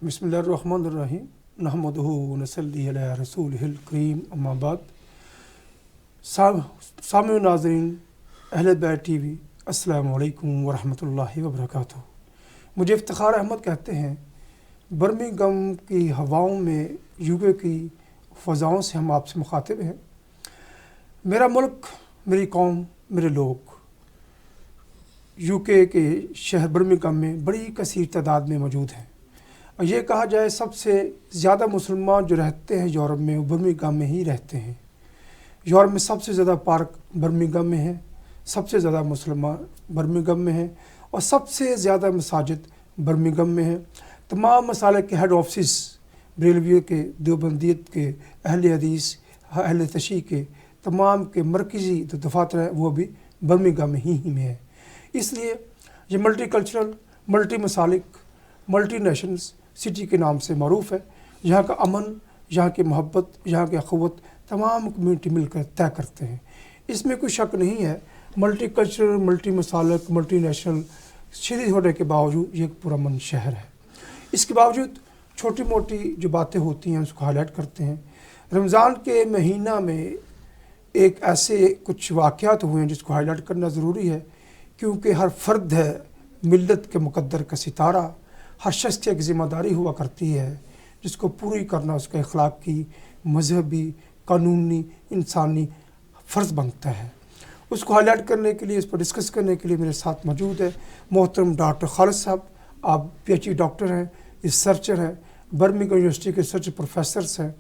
بسم اللہ الرحمن الرحیم نحمدہ ونصلی علی رسولہ الکریم اما بعد. سامعین ناظرین اہل بیت ٹی وی، السلام علیکم ورحمۃ اللہ وبرکاتہ. مجھے افتخار احمد کہتے ہیں. برمنگھم کی ہواؤں میں یو کے کی فضاؤں سے ہم آپ سے مخاطب ہیں. میرا ملک، میری قوم، میرے لوگ یو کے شہر برمنگھم میں بڑی کثیر تعداد میں موجود ہیں. اور یہ کہا جائے سب سے زیادہ مسلمان جو رہتے ہیں یورپ میں وہ برمنگھم میں ہی رہتے ہیں. یورپ میں سب سے زیادہ پارک برمنگھم میں ہیں، سب سے زیادہ مسلمان برمنگھم میں ہیں، اور سب سے زیادہ مساجد برمنگھم میں ہیں. تمام مسالک کے ہیڈ آفسز بریلویوں کے، دیوبندیت کے، اہل حدیث، اہل تشیع کے تمام کے مرکزی جو دفاتر ہیں وہ بھی برمنگھم ہی میں ہیں. اس لیے یہ ملٹی کلچرل، ملٹی مسالک، ملٹی نیشنز سٹی کے نام سے معروف ہے. یہاں کا امن، یہاں کی محبت، یہاں کی اخوت تمام کمیونٹی مل کر طے کرتے ہیں. اس میں کوئی شک نہیں ہے. ملٹی کلچرل، ملٹی مسالک، ملٹی نیشنل سٹی ہونے کے باوجود یہ ایک پرامن شہر ہے. اس کے باوجود چھوٹی موٹی جو باتیں ہوتی ہیں اس کو ہائی لائٹ کرتے ہیں. رمضان کے مہینہ میں ایک ایسے کچھ واقعات ہوئے ہیں جس کو ہائی لائٹ کرنا ضروری ہے، کیونکہ ہر فرد ہے ملت کے مقدر کا ستارہ. ہر شخص کی ایک ذمہ داری ہوا کرتی ہے جس کو پوری کرنا اس کا اخلاقی، مذہبی، قانونی، انسانی فرض بنتا ہے. اس کو ہائی لائٹ کرنے کے لیے، اس پر ڈسکس کرنے کے لیے میرے ساتھ موجود ہے محترم ڈاکٹر خالد صاحب. آپ پی ایچ ڈی ڈاکٹر ہیں، ریسرچر ہیں، برمنگھم یونیورسٹی کے ریسرچ پروفیسرس ہیں،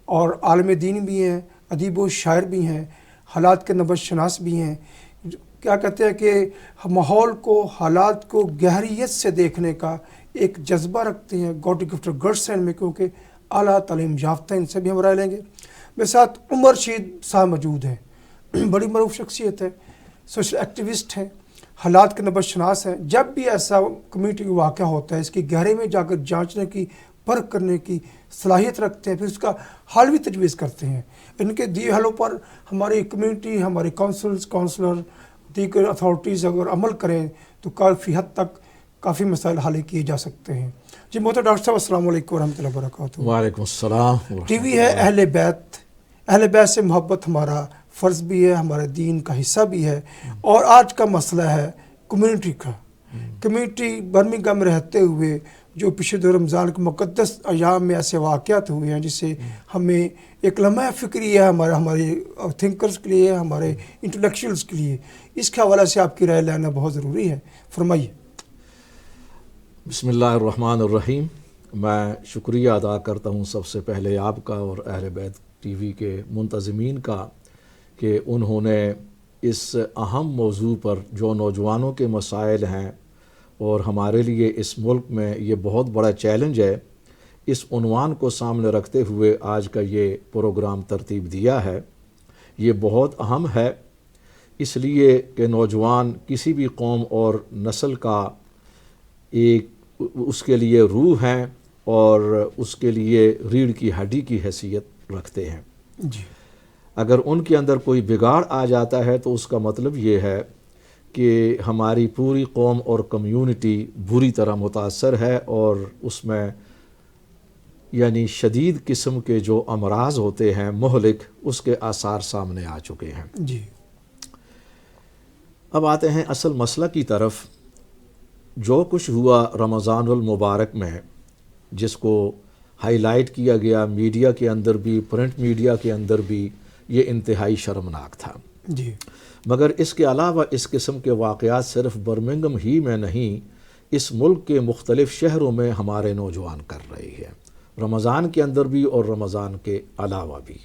اور عالم دین بھی ہیں، ادیب و شاعر بھی ہیں، حالات کے نبض شناس بھی ہیں. کیا کہتے ہیں کہ ماحول کو، حالات کو گہریت سے دیکھنے کا ایک جذبہ رکھتے ہیں. گاڈ گفٹر گرڈس ہیں میں، کیونکہ اعلیٰ تعلیم یافتہ. ان سے بھی ہم رائے لیں گے. میرے ساتھ عمر رشید صاحب موجود ہیں. بڑی معروف شخصیت ہے، سوشل ایکٹیوسٹ ہیں، حالات کے نبض شناس ہیں. جب بھی ایسا کمیونٹی کا واقعہ ہوتا ہے اس کی گہرے میں جا کر جانچنے کی، پرکھ کرنے کی صلاحیت رکھتے ہیں، پھر اس کا حل بھی تجویز کرتے ہیں. ان کے دیے حلوں پر ہماری کمیونٹی، ہمارے کونسلر، دیگر اتھارٹیز اگر عمل کریں تو کافی حد تک کافی مسائل حل کیے جا سکتے ہیں. جی محترم ڈاکٹر صاحب، السلام علیکم ورحمۃ اللہ وبرکاتہ. وعلیکم السلام. ٹی وی ہے اہل بیت سے محبت ہمارا فرض بھی ہے، ہمارے دین کا حصہ بھی ہے. اور آج کا مسئلہ ہے کمیونٹی کا. کمیونٹی برمنگھم میں رہتے ہوئے جو پچھلے رمضان کے مقدس ایام میں ایسے واقعات ہوئے ہیں جس سے ہمیں ایک لمحہ فکری ہے ہمارے تھنکرز کے لیے، ہمارے انٹلیکچوئلز کے لیے. اس کے حوالے سے آپ کی رائے لینا بہت ضروری ہے. فرمائیے. بسم اللہ الرحمن الرحیم. میں شکریہ ادا کرتا ہوں سب سے پہلے آپ کا اور اہل بیت ٹی وی کے منتظمین کا کہ انہوں نے اس اہم موضوع پر جو نوجوانوں کے مسائل ہیں اور ہمارے لیے اس ملک میں یہ بہت بڑا چیلنج ہے، اس عنوان کو سامنے رکھتے ہوئے آج کا یہ پروگرام ترتیب دیا ہے. یہ بہت اہم ہے اس لیے کہ نوجوان کسی بھی قوم اور نسل کا ایک اس کے لیے روح ہیں اور اس کے لیے ریڑھ کی ہڈی کی حیثیت رکھتے ہیں. جی. اگر ان کے اندر کوئی بگاڑ آ جاتا ہے تو اس کا مطلب یہ ہے کہ ہماری پوری قوم اور کمیونٹی بری طرح متاثر ہے، اور اس میں یعنی شدید قسم کے جو امراض ہوتے ہیں مہلک، اس کے آثار سامنے آ چکے ہیں. جی. اب آتے ہیں اصل مسئلہ کی طرف. جو کچھ ہوا رمضان المبارک میں، جس کو ہائی لائٹ کیا گیا میڈیا کے اندر بھی، پرنٹ میڈیا کے اندر بھی، یہ انتہائی شرمناک تھا. جی. مگر اس کے علاوہ اس قسم کے واقعات صرف برمنگھم ہی میں نہیں، اس ملک کے مختلف شہروں میں ہمارے نوجوان کر رہے ہیں، رمضان کے اندر بھی اور رمضان کے علاوہ بھی.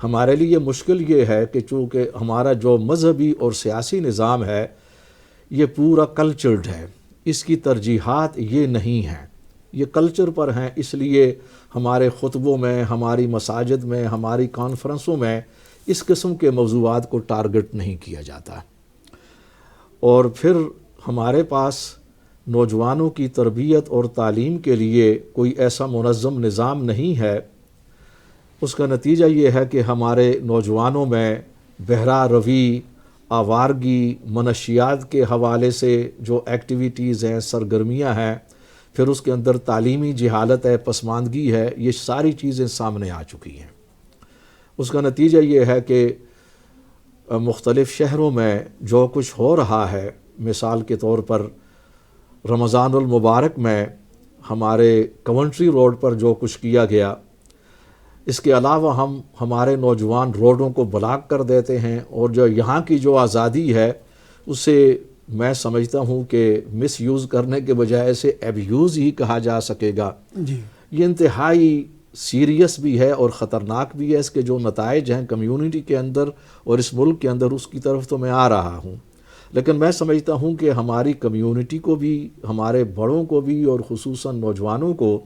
ہمارے لیے مشکل یہ ہے کہ چونکہ ہمارا جو مذہبی اور سیاسی نظام ہے یہ پورا کلچرڈ ہے، اس کی ترجیحات یہ نہیں ہیں، یہ کلچر پر ہیں. اس لیے ہمارے خطبوں میں، ہماری مساجد میں، ہماری کانفرنسوں میں اس قسم کے موضوعات کو ٹارگٹ نہیں کیا جاتا. اور پھر ہمارے پاس نوجوانوں کی تربیت اور تعلیم کے لیے کوئی ایسا منظم نظام نہیں ہے. اس کا نتیجہ یہ ہے کہ ہمارے نوجوانوں میں بہرا روی، آوارگی، منشیات کے حوالے سے جو ایکٹیویٹیز ہیں، سرگرمیاں ہیں، پھر اس کے اندر تعلیمی جہالت ہے، پسماندگی ہے، یہ ساری چیزیں سامنے آ چکی ہیں۔ اس کا نتیجہ یہ ہے کہ مختلف شہروں میں جو کچھ ہو رہا ہے، مثال کے طور پر رمضان المبارک میں ہمارے کونٹری روڈ پر جو کچھ کیا گیا، اس کے علاوہ ہمارے نوجوان روڈوں کو بلاک کر دیتے ہیں، اور جو یہاں کی جو آزادی ہے اسے میں سمجھتا ہوں کہ مس یوز کرنے کے بجائے اسے ایبیوز ہی کہا جا سکے گا۔ جی، یہ انتہائی سیریس بھی ہے اور خطرناک بھی ہے۔ اس کے جو نتائج ہیں کمیونٹی کے اندر اور اس ملک کے اندر، اس کی طرف تو میں آ رہا ہوں، لیکن میں سمجھتا ہوں کہ ہماری کمیونٹی کو بھی، ہمارے بڑوں کو بھی، اور خصوصاً نوجوانوں کو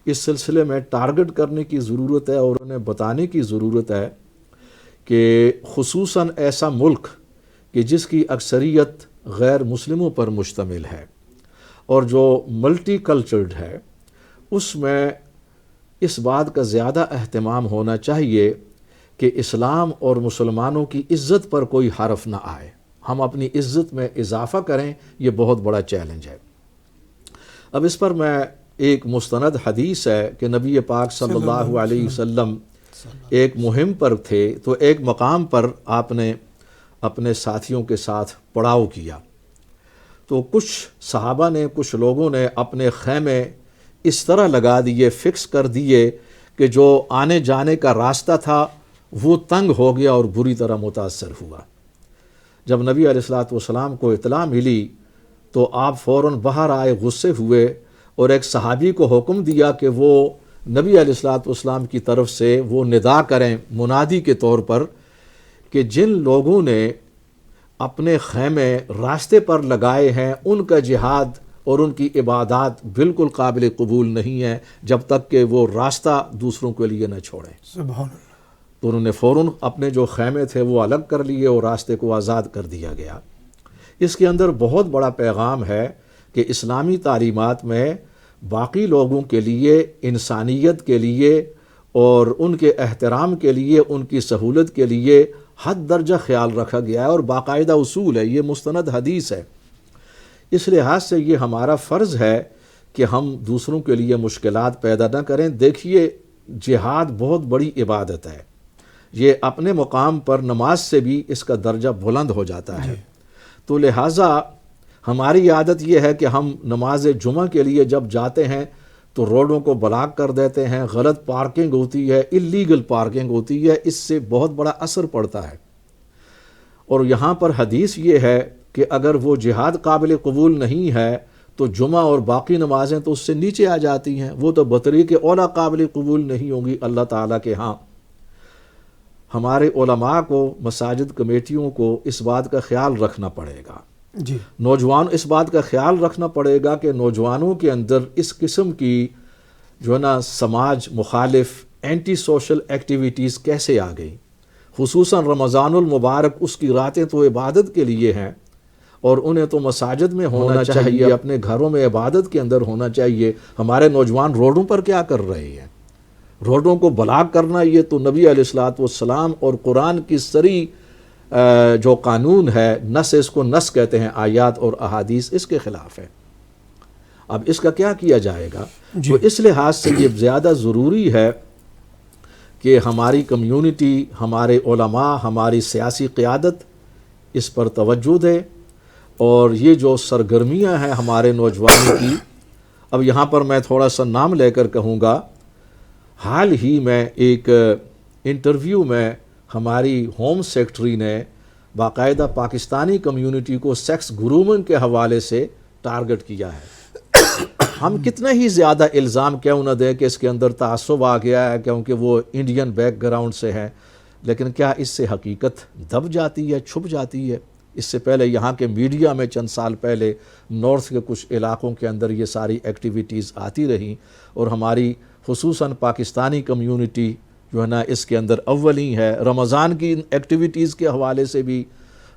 اس سلسلے میں ٹارگٹ کرنے کی ضرورت ہے اور انہیں بتانے کی ضرورت ہے کہ خصوصاً ایسا ملک کہ جس کی اکثریت غیر مسلموں پر مشتمل ہے اور جو ملٹی کلچرڈ ہے، اس میں اس بات کا زیادہ اہتمام ہونا چاہیے کہ اسلام اور مسلمانوں کی عزت پر کوئی حرف نہ آئے، ہم اپنی عزت میں اضافہ کریں۔ یہ بہت بڑا چیلنج ہے۔ اب اس پر میں ایک مستند حدیث ہے کہ نبی پاک صلی اللہ علیہ وسلم ایک مہم پر تھے، تو ایک مقام پر آپ نے اپنے ساتھیوں کے ساتھ پڑاؤ کیا، تو کچھ صحابہ نے، کچھ لوگوں نے اپنے خیمے اس طرح لگا دیے، فکس کر دیے کہ جو آنے جانے کا راستہ تھا وہ تنگ ہو گیا اور بری طرح متاثر ہوا۔ جب نبی علیہ الصلوۃ والسلام کو اطلاع ملی تو آپ فوراً باہر آئے، غصے ہوئے، اور ایک صحابی کو حکم دیا کہ وہ نبی علیہ الصلوۃ والسلام کی طرف سے وہ ندا کریں منادی کے طور پر کہ جن لوگوں نے اپنے خیمے راستے پر لگائے ہیں ان کا جہاد اور ان کی عبادات بالکل قابل قبول نہیں ہے جب تک کہ وہ راستہ دوسروں کے لیے نہ چھوڑیں۔ سبحان اللہ۔ تو انہوں نے فوراً اپنے جو خیمے تھے وہ الگ کر لیے اور راستے کو آزاد کر دیا گیا۔ اس کے اندر بہت بڑا پیغام ہے کہ اسلامی تعلیمات میں باقی لوگوں کے لیے، انسانیت کے لیے اور ان کے احترام کے لیے، ان کی سہولت کے لیے حد درجہ خیال رکھا گیا ہے اور باقاعدہ اصول ہے۔ یہ مستند حدیث ہے۔ اس لحاظ سے یہ ہمارا فرض ہے کہ ہم دوسروں کے لیے مشکلات پیدا نہ کریں۔ دیکھیے، جہاد بہت بڑی عبادت ہے، یہ اپنے مقام پر نماز سے بھی اس کا درجہ بلند ہو جاتا ہے۔ تو لہٰذا ہماری عادت یہ ہے کہ ہم نماز جمعہ کے لیے جب جاتے ہیں تو روڈوں کو بلاک کر دیتے ہیں، غلط پارکنگ ہوتی ہے، اللیگل پارکنگ ہوتی ہے، اس سے بہت بڑا اثر پڑتا ہے۔ اور یہاں پر حدیث یہ ہے کہ اگر وہ جہاد قابل قبول نہیں ہے تو جمعہ اور باقی نمازیں تو اس سے نیچے آ جاتی ہیں، وہ تو بطریق اولا قابل قبول نہیں ہوں گی اللہ تعالیٰ کے ہاں۔ ہمارے علماء کو، مساجد کمیٹیوں کو اس بات کا خیال رکھنا پڑے گا، جی، نوجوان اس بات کا خیال رکھنا پڑے گا کہ نوجوانوں کے اندر اس قسم کی جو ہے نا سماج مخالف اینٹی سوشل ایکٹیویٹیز کیسے آ گئی۔ خصوصاً رمضان المبارک، اس کی راتیں تو عبادت کے لیے ہیں اور انہیں تو مساجد میں ہونا چاہیے، اپنے گھروں میں عبادت کے اندر ہونا چاہیے۔ ہمارے نوجوان روڈوں پر کیا کر رہے ہیں؟ روڈوں کو بلاک کرنا یہ تو نبی علیہ الصلوۃ والسلام اور قرآن کی صریح جو قانون ہے، نص، اس کو نص کہتے ہیں، آیات اور احادیث، اس کے خلاف ہے۔ اب اس کا کیا کیا جائے گا؟ تو اس لحاظ سے یہ زیادہ ضروری ہے کہ ہماری کمیونٹی، ہمارے علماء، ہماری سیاسی قیادت اس پر توجہ دے، اور یہ جو سرگرمیاں ہیں ہمارے نوجوانوں کی، اب یہاں پر میں تھوڑا سا نام لے کر کہوں گا، حال ہی میں ایک انٹرویو میں ہماری ہوم سیکرٹری نے باقاعدہ پاکستانی کمیونٹی کو سیکس گرومنگ کے حوالے سے ٹارگٹ کیا ہے۔ ہم کتنا ہی زیادہ الزام کیوں نہ دیں کہ اس کے اندر تعصب آ گیا ہے کیونکہ وہ انڈین بیک گراؤنڈ سے ہے، لیکن کیا اس سے حقیقت دب جاتی ہے، چھپ جاتی ہے؟ اس سے پہلے یہاں کے میڈیا میں چند سال پہلے نارتھ کے کچھ علاقوں کے اندر یہ ساری ایکٹیویٹیز آتی رہیں، اور ہماری خصوصاً پاکستانی کمیونٹی جو ہے نا اس کے اندر اولی ہے۔ رمضان کی ایکٹیویٹیز کے حوالے سے بھی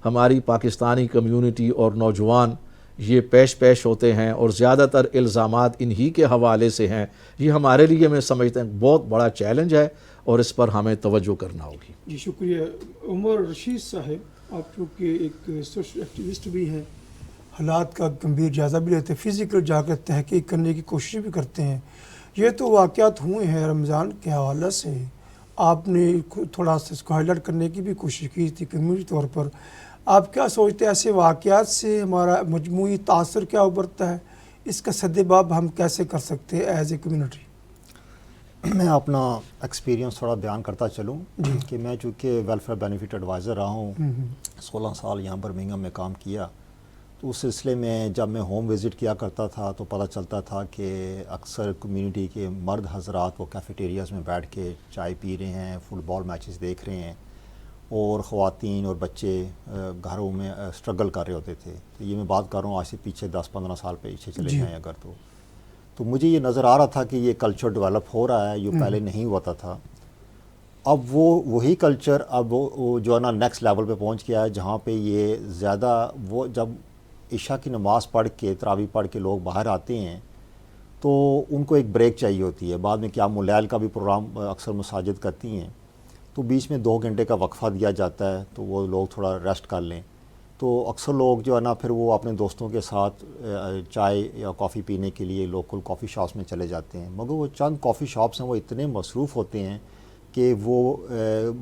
ہماری پاکستانی کمیونٹی اور نوجوان یہ پیش ہوتے ہیں، اور زیادہ تر الزامات انہی کے حوالے سے ہیں۔ یہ ہمارے لیے میں سمجھتا ہوں بہت بڑا چیلنج ہے اور اس پر ہمیں توجہ کرنا ہوگی۔ جی شکریہ عمر رشید صاحب، آپ چونکہ ایک سوشل ایکٹیوسٹ بھی ہیں حالات کا گمبھیر جائزہ بھی لیتے ہیں، فزیکل جا کر تحقیق کرنے کی کوشش بھی کرتے ہیں. یہ تو واقعات ہوئے ہیں رمضان کے حوالے سے. آپ نے تھوڑا سا اس کو ہائی لائٹ کرنے کی بھی کوشش کی تھی کمیونٹی طور پر. آپ کیا سوچتے ہیں ایسے واقعات سے ہمارا مجموعی تاثر کیا ابھرتا ہے؟ اس کا سدباب ہم کیسے کر سکتے ہیں ایز اے کمیونٹی؟ میں اپنا ایکسپیرینس تھوڑا بیان کرتا چلوں کہ میں چونکہ ویلفیئر بینیفٹ ایڈوائزر رہا ہوں، 16 سال یہاں برمنگھم میں کام کیا، تو اس سلسلے میں جب میں ہوم وزٹ کیا کرتا تھا تو پتہ چلتا تھا کہ اکثر کمیونٹی کے مرد حضرات وہ کیفیٹیریاز میں بیٹھ کے چائے پی رہے ہیں، فٹ بال میچز دیکھ رہے ہیں، اور خواتین اور بچے گھروں میں اسٹرگل کر رہے ہوتے تھے. تو یہ میں بات کر رہا ہوں آج سے پیچھے 10-15 سال پیچھے چلے جائیں اگر تو مجھے یہ نظر آ رہا تھا کہ یہ کلچر ڈیولپ ہو رہا ہے، یہ پہلے نہیں ہوتا تھا. اب وہی کلچر اب وہ جو ہے نا نیکسٹ لیول پہ پہنچ گیا ہے، جہاں پہ یہ زیادہ وہ جب عشاء کی نماز پڑھ کے تراویح پڑھ کے لوگ باہر آتے ہیں تو ان کو ایک بریک چاہیے ہوتی ہے. بعد میں قیام اللیل کا بھی پروگرام اکثر مساجد کرتی ہیں، تو بیچ میں 2 گھنٹے کا وقفہ دیا جاتا ہے تو وہ لوگ تھوڑا ریسٹ کر لیں. تو اکثر لوگ جو ہے نا پھر وہ اپنے دوستوں کے ساتھ چائے یا کافی پینے کے لیے لوکل کافی شاپس میں چلے جاتے ہیں، مگر وہ چند کافی شاپس ہیں وہ اتنے مصروف ہوتے ہیں کہ وہ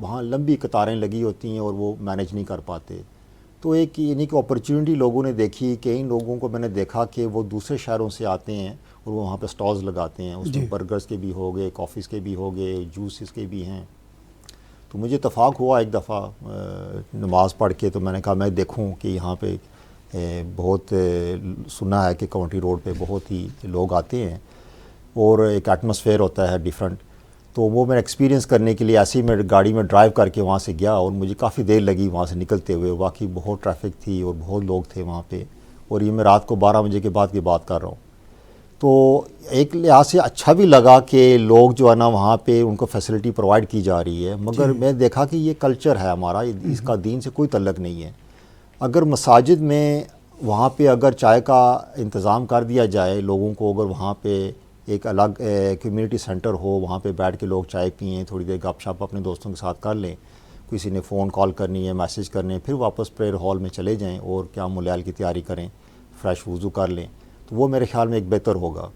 وہاں لمبی قطاریں لگی ہوتی ہیں اور وہ مینیج نہیں کر پاتے. تو ایک یعنی کہ اپرچونٹی لوگوں نے دیکھی، کئی لوگوں کو میں نے دیکھا کہ وہ دوسرے شہروں سے آتے ہیں اور وہ وہاں پہ سٹالز لگاتے ہیں، اس میں برگرز کے بھی ہو گئے، کافیز کے بھی ہو گئے، جوسز کے بھی ہیں. تو مجھے اتفاق ہوا ایک دفعہ نماز پڑھ کے، تو میں نے کہا میں دیکھوں کہ یہاں پہ بہت سنا ہے کہ کاؤنٹی روڈ پہ بہت ہی لوگ آتے ہیں اور ایک ایٹماسفیئر ہوتا ہے ڈیفرنٹ. تو وہ میں ایکسپیرینس کرنے کے لیے ایسے ہی میں گاڑی میں ڈرائیو کر کے وہاں سے گیا اور مجھے کافی دیر لگی وہاں سے نکلتے ہوئے. واقعی بہت ٹریفک تھی اور بہت لوگ تھے وہاں پہ، اور یہ میں رات کو 12 بجے کے بعد کی بات کر رہا ہوں. تو ایک لحاظ سے اچھا بھی لگا کہ لوگ جو ہے نا وہاں پہ ان کو فیسلٹی پرووائڈ کی جا رہی ہے، مگر میں دیکھا کہ یہ کلچر ہے ہمارا، اس کا دین سے کوئی تعلق نہیں ہے. اگر مساجد میں وہاں پہ اگر چائے کا انتظام کر دیا جائے لوگوں کو، اگر وہاں پہ ایک الگ کمیونٹی سینٹر ہو، وہاں پہ بیٹھ کے لوگ چائے پئیں، تھوڑی دیر گپ شپ اپنے دوستوں کے ساتھ کر لیں، کسی نے فون کال کرنی ہے، میسیج کرنے، پھر واپس پریئر ہال میں چلے جائیں اور قیام اللیل کی تیاری کریں، فریش وضو کر لیں، تو وہ میرے خیال میں ایک بہتر ہوگا.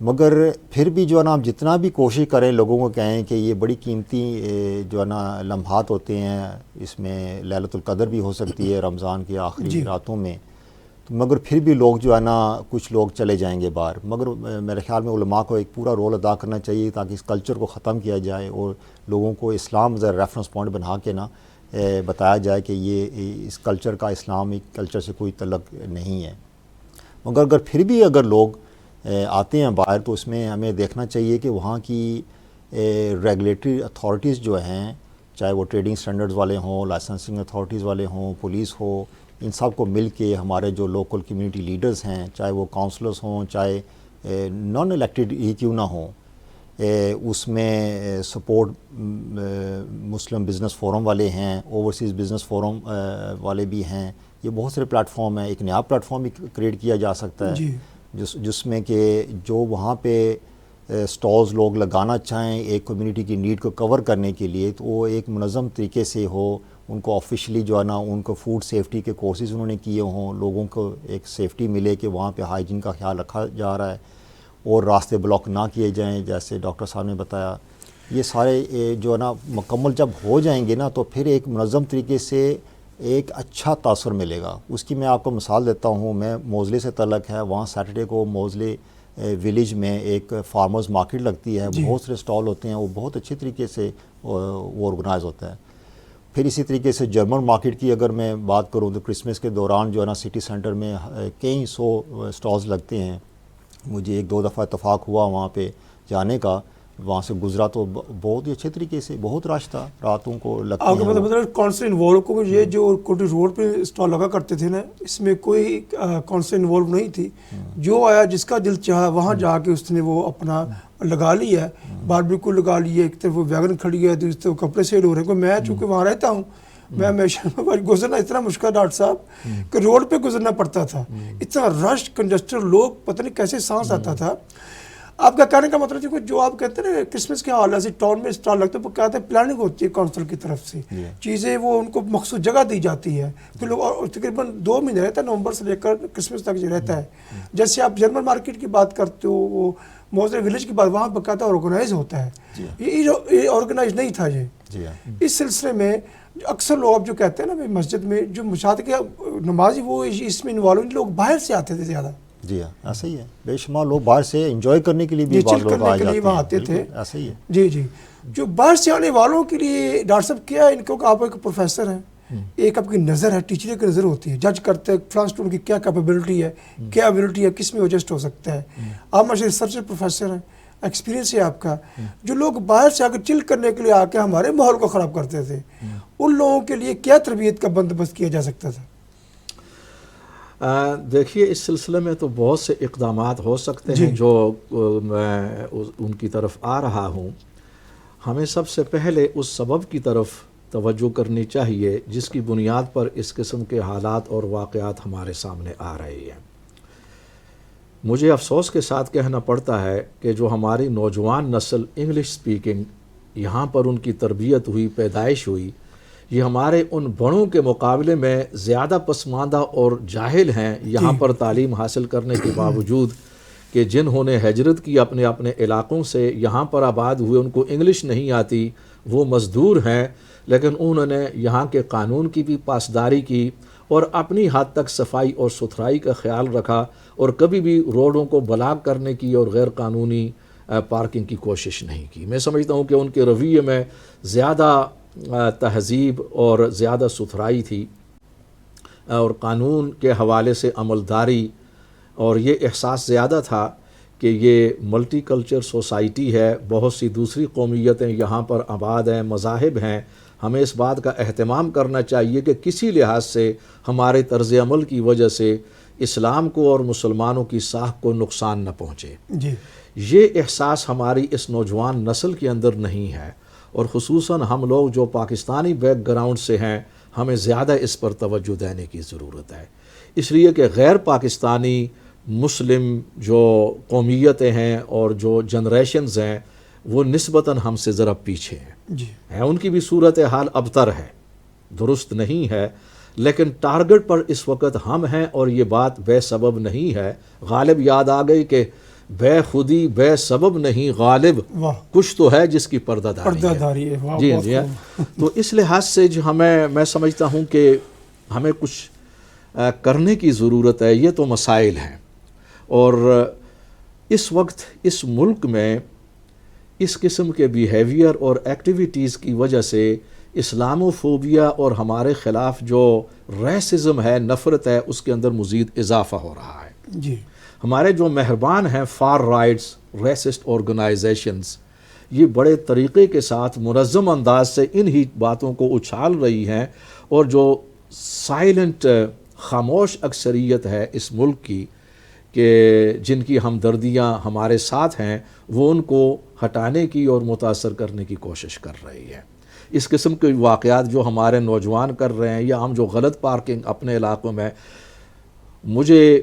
مگر پھر بھی جو ہے نا ہم جتنا بھی کوشش کریں لوگوں کو کہیں کہ یہ بڑی قیمتی جو ہے نا لمحات ہوتے ہیں، اس میں لیلۃ القدر بھی ہو سکتی ہے رمضان کی آخری راتوں میں، تو مگر پھر بھی لوگ جو ہے نا کچھ لوگ چلے جائیں گے باہر. مگر میرے خیال میں علماء کو ایک پورا رول ادا کرنا چاہیے تاکہ اس کلچر کو ختم کیا جائے اور لوگوں کو اسلام ذرا ریفرنس پوائنٹ بنا کے نا بتایا جائے کہ یہ اس کلچر کا اسلامک کلچر سے کوئی تعلق نہیں ہے. مگر اگر پھر بھی اگر لوگ آتے ہیں باہر تو اس میں ہمیں دیکھنا چاہیے کہ وہاں کی ریگولیٹری اتھارٹیز جو ہیں، چاہے وہ ٹریڈنگ سٹینڈرڈز والے ہوں، لائسنسنگ اتھارٹیز والے ہوں، پولیس ہو، ان سب کو مل کے ہمارے جو لوکل کمیونٹی لیڈرز ہیں، چاہے وہ کاؤنسلرز ہوں، چاہے نان الیکٹڈ ہی کیوں نہ ہوں، اس میں سپورٹ مسلم بزنس فورم والے ہیں، اوورسیز بزنس فورم والے بھی ہیں. یہ بہت سارے پلیٹ فارم ہیں. ایک نیا پلیٹ فارم بھی کریٹ کیا جا سکتا ہے جس میں کہ جو وہاں پہ سٹالز لوگ لگانا چاہیں ایک کمیونٹی کی نیڈ کو کور کرنے کے لیے، تو وہ ایک منظم طریقے سے ہو، ان کو آفیشلی جو ہے نا ان کو فوڈ سیفٹی کے کورسز انہوں نے کیے ہوں، لوگوں کو ایک سیفٹی ملے کہ وہاں پہ ہائیجین کا خیال رکھا جا رہا ہے اور راستے بلاک نہ کیے جائیں جیسے ڈاکٹر صاحب نے بتایا. یہ سارے جو ہے نا مکمل جب ہو جائیں گے نا تو پھر ایک منظم طریقے سے ایک اچھا تاثر ملے گا. اس کی میں آپ کو مثال دیتا ہوں. میں موزلے سے تعلق ہے، وہاں سیٹرڈے کو موزلے ویلیج میں ایک فارمرز مارکیٹ لگتی ہے، بہت سارے سٹال ہوتے ہیں، وہ بہت اچھے طریقے سے وہ آرگنائز ہوتا ہے. پھر اسی طریقے سے جرمن مارکیٹ کی اگر میں بات کروں تو کرسمس کے دوران جو ہے نا سٹی سینٹر میں کئی 100 سٹالز لگتے ہیں. مجھے 1-2 دفعہ اتفاق ہوا وہاں پہ جانے کا، وہاں سے گزرا تو بہت ہی اچھے طریقے سے بہت رش تھا راتوں کو لگتے ہیں. آپ کو مطلب کونسل انوالو کو یہ جو کوٹی روڈ پہ اسٹال لگا کرتے تھے نا، اس میں کوئی کونسل انوالو نہیں تھی. جو آیا جس کا دل چاہا وہاں جا کے اس نے وہ اپنا لگا لیا ہے، باربیکیو لگا لیے، ایک طرف وہ ویگن کھڑی ہے، دوسری طرف کپڑے سیل ہو رہے ہیں. میں چونکہ وہاں رہتا ہوں، میں ہمیشہ گزرنا اتنا مشکل ڈاکٹر صاحب کہ روڈ پہ گزرنا پڑتا تھا، اتنا رش کنجسٹر، لوگ پتہ نہیں کیسے سانس آتا تھا. آپ کا کہنے کا مطلب ہے جو آپ کہتے ہیں نا کرسمس کے حوالے سے ٹاؤن میں اسٹال لگتے ہیں، وہ کہتے ہیں پلاننگ ہوتی ہے کونسل کی طرف سے، چیزیں وہ ان کو مخصوص جگہ دی جاتی ہے، تو لوگ اور تقریباً 2 مہینے رہتا ہے، نومبر سے لے کر کرسمس تک جو رہتا ہے. جیسے آپ جرمن مارکیٹ کی بات کرتے ہو، وہ موزے ولیج کی بات، وہاں باقاعدہ آرگنائز ہوتا ہے. یہ آرگنائز نہیں تھا یہ. اس سلسلے میں اکثر لوگ جو کہتے ہیں نا مسجد میں جو مشاہدے کے نمازی وہ اس میں انوالو، لوگ باہر سے آتے تھے زیادہ. جی ہاں ایسا ہی ہے، بے شمار لوگ باہر سے انجوائے کرنے کے لیے بھی بعض لوگ آ جاتے وہاں آتے تھے. ایسا ہی ہے. جی جی. جو باہر سے آنے والوں کے لیے ڈاکٹر صاحب کیا ان کو، آپ ایک پروفیسر ہیں، ایک آپ کی نظر ہے، ٹیچر کی نظر ہوتی ہے، جج کرتے ہیں فلاں اسٹوڈنٹ کی کیا کیپیبلٹی ہے، کیا ایبلٹی ہے، کس میں ایڈجسٹ ہو سکتا ہے. آپ ماشاء ریسرچر پروفیسر ہیں، ایکسپیرینس ہے آپ کا. جو لوگ باہر سے آ کے چل کرنے کے لیے آ کے ہمارے ماحول کو خراب کرتے تھے، ان لوگوں کے لیے کیا تربیت کا بندوبست کیا جا سکتا تھا؟ دیکھیے اس سلسلے میں تو بہت سے اقدامات ہو سکتے ہیں جو میں ان کی طرف آ رہا ہوں. ہمیں سب سے پہلے اس سبب کی طرف توجہ کرنی چاہیے جس کی بنیاد پر اس قسم کے حالات اور واقعات ہمارے سامنے آ رہے ہیں. مجھے افسوس کے ساتھ کہنا پڑتا ہے کہ جو ہماری نوجوان نسل انگلش سپیکنگ یہاں پر ان کی تربیت ہوئی، پیدائش ہوئی، یہ ہمارے ان بڑوں کے مقابلے میں زیادہ پسماندہ اور جاہل ہیں یہاں پر تعلیم حاصل کرنے کے باوجود کہ جنہوں نے ہجرت کی اپنے اپنے علاقوں سے یہاں پر آباد ہوئے، ان کو انگلش نہیں آتی، وہ مزدور ہیں، لیکن انہوں نے یہاں کے قانون کی بھی پاسداری کی اور اپنی حد تک صفائی اور ستھرائی کا خیال رکھا اور کبھی بھی روڈوں کو بلاک کرنے کی اور غیر قانونی پارکنگ کی کوشش نہیں کی. میں سمجھتا ہوں کہ ان کے رویے میں زیادہ تہذیب اور زیادہ ستھرائی تھی اور قانون کے حوالے سے عملداری، اور یہ احساس زیادہ تھا کہ یہ ملٹی کلچر سوسائٹی ہے، بہت سی دوسری قومیتیں یہاں پر آباد ہیں، مذاہب ہیں. ہمیں اس بات کا اہتمام کرنا چاہیے کہ کسی لحاظ سے ہمارے طرز عمل کی وجہ سے اسلام کو اور مسلمانوں کی ساکھ کو نقصان نہ پہنچے. یہ احساس ہماری اس نوجوان نسل کے اندر نہیں ہے، اور خصوصاً ہم لوگ جو پاکستانی بیک گراؤنڈ سے ہیں ہمیں زیادہ اس پر توجہ دینے کی ضرورت ہے. اس لیے کہ غیر پاکستانی مسلم جو قومیتیں ہیں اور جو جنریشنز ہیں وہ نسبتاً ہم سے ذرا پیچھے ہیں. ان کی بھی صورتحال ابتر ہے، درست نہیں ہے، لیکن ٹارگٹ پر اس وقت ہم ہیں، اور یہ بات بے سبب نہیں ہے. غالب یاد آ گئی کہ بے خودی بے سبب نہیں غالب، کچھ تو ہے جس کی پردہ داری ہے. جی جی. تو اس لحاظ سے جو میں سمجھتا ہوں کہ ہمیں کچھ کرنے کی ضرورت ہے. یہ تو مسائل ہیں، اور اس وقت اس ملک میں اس قسم کے بیہیویئر اور ایکٹیویٹیز کی وجہ سے اسلاموفوبیا اور ہمارے خلاف جو ریسزم ہے، نفرت ہے، اس کے اندر مزید اضافہ ہو رہا ہے. جی. ہمارے جو مہربان ہیں فار رائٹس ریسسٹ آرگنائزیشنز، یہ بڑے طریقے کے ساتھ منظم انداز سے انہی باتوں کو اچھال رہی ہیں، اور جو سائلنٹ خاموش اکثریت ہے اس ملک کی کہ جن کی ہمدردیاں ہمارے ساتھ ہیں، وہ ان کو ہٹانے کی اور متاثر کرنے کی کوشش کر رہی ہے. اس قسم کے واقعات جو ہمارے نوجوان کر رہے ہیں، یا ہم جو غلط پارکنگ اپنے علاقوں میں، مجھے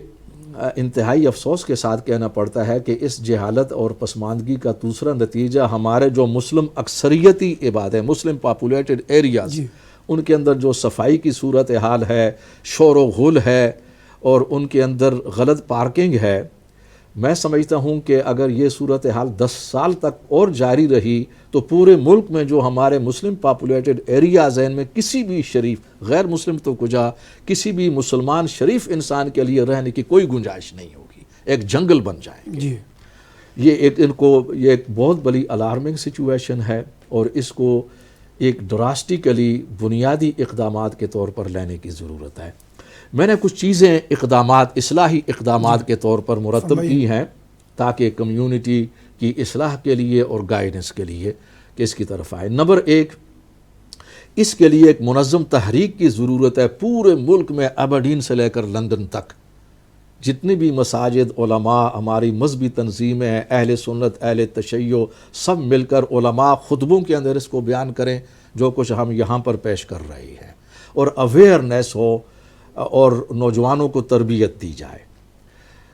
انتہائی افسوس کے ساتھ کہنا پڑتا ہے کہ اس جہالت اور پسماندگی کا دوسرا نتیجہ ہمارے جو مسلم اکثریتی عباد ہیں، مسلم پاپولیٹڈ ایریاز، ان کے اندر جو صفائی کی صورتحال ہے، شور و غل ہے، اور ان کے اندر غلط پارکنگ ہے. میں سمجھتا ہوں کہ اگر یہ صورتحال 10 سال تک اور جاری رہی تو پورے ملک میں جو ہمارے مسلم پاپولیٹڈ ایریاز ہیں، ان میں کسی بھی شریف، غیر مسلم تو کجا، کسی بھی مسلمان شریف انسان کے لیے رہنے کی کوئی گنجائش نہیں ہوگی. ایک جنگل بن جائیں گے. یہ ایک بہت بڑی الارمنگ سچویشن ہے، اور اس کو ایک ڈراسٹیکلی بنیادی اقدامات کے طور پر لینے کی ضرورت ہے. میں نے کچھ چیزیں اقدامات، اصلاحی اقدامات کے طور پر مرتب کی ہیں تاکہ کمیونٹی کی اصلاح کے لیے اور گائیڈنس کے لیے کہ اس کی طرف آئے. نمبر 1، اس کے لیے ایک منظم تحریک کی ضرورت ہے. پورے ملک میں ایبرڈین سے لے کر لندن تک جتنی بھی مساجد، علماء، ہماری مذہبی تنظیمیں، اہل سنت، اہل تشیع، سب مل کر علماء خطبوں کے اندر اس کو بیان کریں جو کچھ ہم یہاں پر پیش کر رہے ہیں، اور اویئرنیس ہو اور نوجوانوں کو تربیت دی جائے.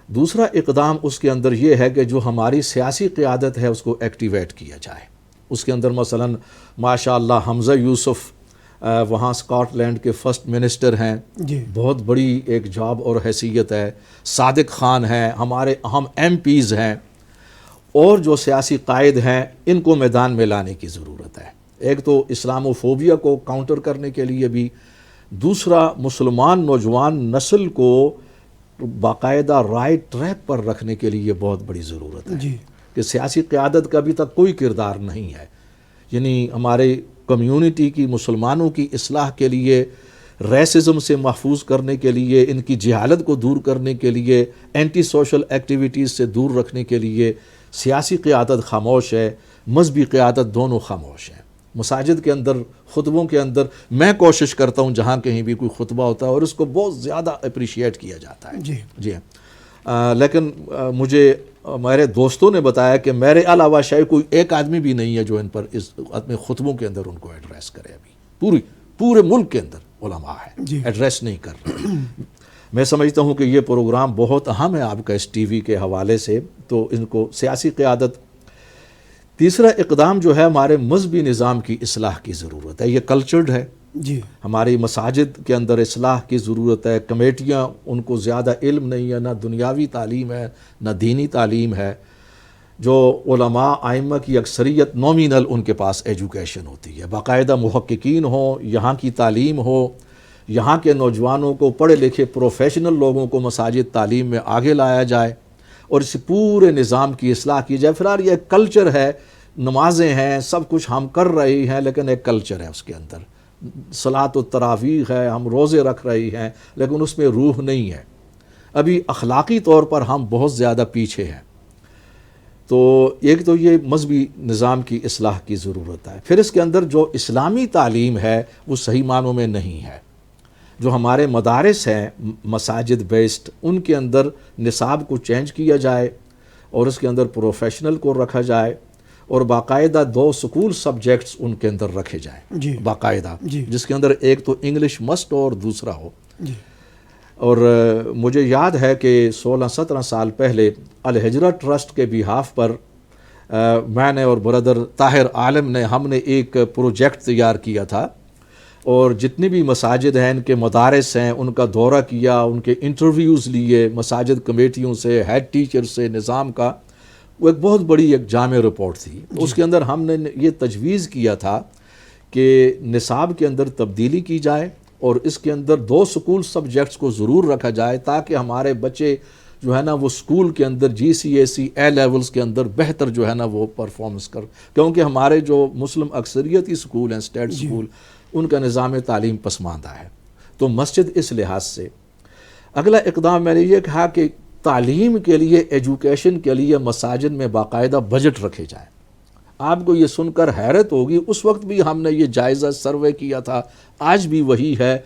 دوسرا اقدام اس کے اندر یہ ہے کہ جو ہماری سیاسی قیادت ہے اس کو ایکٹیویٹ کیا جائے. اس کے اندر مثلا ماشاء اللہ حمزہ یوسف وہاں اسکاٹ لینڈ کے فرسٹ منسٹر ہیں, جی بہت بڑی ایک جاب اور حیثیت ہے. صادق خان ہیں, ہمارے اہم ایم پیز ہیں, اور جو سیاسی قائد ہیں ان کو میدان میں لانے کی ضرورت ہے. ایک تو اسلام و فوبیا کو کاؤنٹر کرنے کے لیے بھی, دوسرا مسلمان نوجوان نسل کو باقاعدہ رائٹ ٹریک پر رکھنے کے لیے بہت بڑی ضرورت ہے. جی کہ سیاسی قیادت کا ابھی تک کوئی کردار نہیں ہے. یعنی ہمارے کمیونٹی کی, مسلمانوں کی اصلاح کے لیے, ریسزم سے محفوظ کرنے کے لیے, ان کی جہالت کو دور کرنے کے لیے, اینٹی سوشل ایکٹیویٹیز سے دور رکھنے کے لیے سیاسی قیادت خاموش ہے, مذہبی قیادت دونوں خاموش ہیں. مساجد کے اندر, خطبوں کے اندر میں کوشش کرتا ہوں جہاں کہیں بھی کوئی خطبہ ہوتا ہے اور اس کو بہت زیادہ اپریشیٹ کیا جاتا ہے. جی لیکن مجھے میرے دوستوں نے بتایا کہ میرے علاوہ شاید کوئی ایک آدمی بھی نہیں ہے جو ان پر اس اپنے خطبوں کے اندر ان کو ایڈریس کرے. ابھی پورے ملک کے اندر علماء ہیں ایڈریس نہیں کر رہے. میں سمجھتا ہوں کہ یہ پروگرام بہت اہم ہے آپ کا اس ٹی وی کے حوالے سے, تو ان کو سیاسی قیادت. تیسرا اقدام جو ہے ہمارے مذہبی نظام کی اصلاح کی ضرورت ہے. یہ کلچرڈ ہے, جی ہماری مساجد کے اندر اصلاح کی ضرورت ہے. کمیٹیاں, ان کو زیادہ علم نہیں ہے, نہ دنیاوی تعلیم ہے نہ دینی تعلیم ہے. جو علماء ائمہ کی اکثریت نومینل ان کے پاس ایجوکیشن ہوتی ہے, باقاعدہ محققین ہوں, یہاں کی تعلیم ہو, یہاں کے نوجوانوں کو, پڑھے لکھے پروفیشنل لوگوں کو مساجد تعلیم میں آگے لایا جائے اور اس پورے نظام کی اصلاح کی جائے. فی الحال یہ ایک کلچر ہے, نمازیں ہیں, سب کچھ ہم کر رہے ہیں, لیکن ایک کلچر ہے اس کے اندر. صلاۃ و تراویح ہے, ہم روزے رکھ رہے ہیں, لیکن اس میں روح نہیں ہے. ابھی اخلاقی طور پر ہم بہت زیادہ پیچھے ہیں. تو ایک تو یہ مذہبی نظام کی اصلاح کی ضرورت ہے. پھر اس کے اندر جو اسلامی تعلیم ہے وہ صحیح معنوں میں نہیں ہے. جو ہمارے مدارس ہیں مساجد بیسڈ, ان کے اندر نصاب کو چینج کیا جائے اور اس کے اندر پروفیشنل کو رکھا جائے, اور باقاعدہ 2 سکول سبجیکٹس ان کے اندر رکھے جائیں جی باقاعدہ, جی جس کے اندر ایک تو انگلش مسٹ اور دوسرا ہو. جی اور مجھے یاد ہے کہ 16-17 سال پہلے الہجرہ ٹرسٹ کے بیہاف پر میں نے اور بردر طاہر عالم نے, ہم نے ایک پروجیکٹ تیار کیا تھا, اور جتنی بھی مساجد ہیں, ان کے مدارس ہیں, ان کا دورہ کیا, ان کے انٹرویوز لیے مساجد کمیٹیوں سے, ہیڈ ٹیچر سے, نظام کا. وہ ایک بہت بڑی ایک جامع رپورٹ تھی. اس کے اندر ہم نے یہ تجویز کیا تھا کہ نصاب کے اندر تبدیلی کی جائے اور اس کے اندر 2 سکول سبجیکٹس کو ضرور رکھا جائے, تاکہ ہمارے بچے جو ہے نا وہ اسکول کے اندر GCSE اے لیولز کے اندر بہتر جو ہے نا وہ پرفارمنس کر. کیونکہ ہمارے جو مسلم اکثریتی اسکول ہیں, اسٹیٹ اسکول, ان کا نظام تعلیم پسماندہ ہے. تو مسجد اس لحاظ سے. اگلا اقدام میں نے یہ کہا کہ تعلیم کے لیے, ایجوکیشن کے لیے مساجد میں باقاعدہ بجٹ رکھے جائیں. آپ کو یہ سن کر حیرت ہوگی, اس وقت بھی ہم نے یہ جائزہ سروے کیا تھا, آج بھی وہی ہے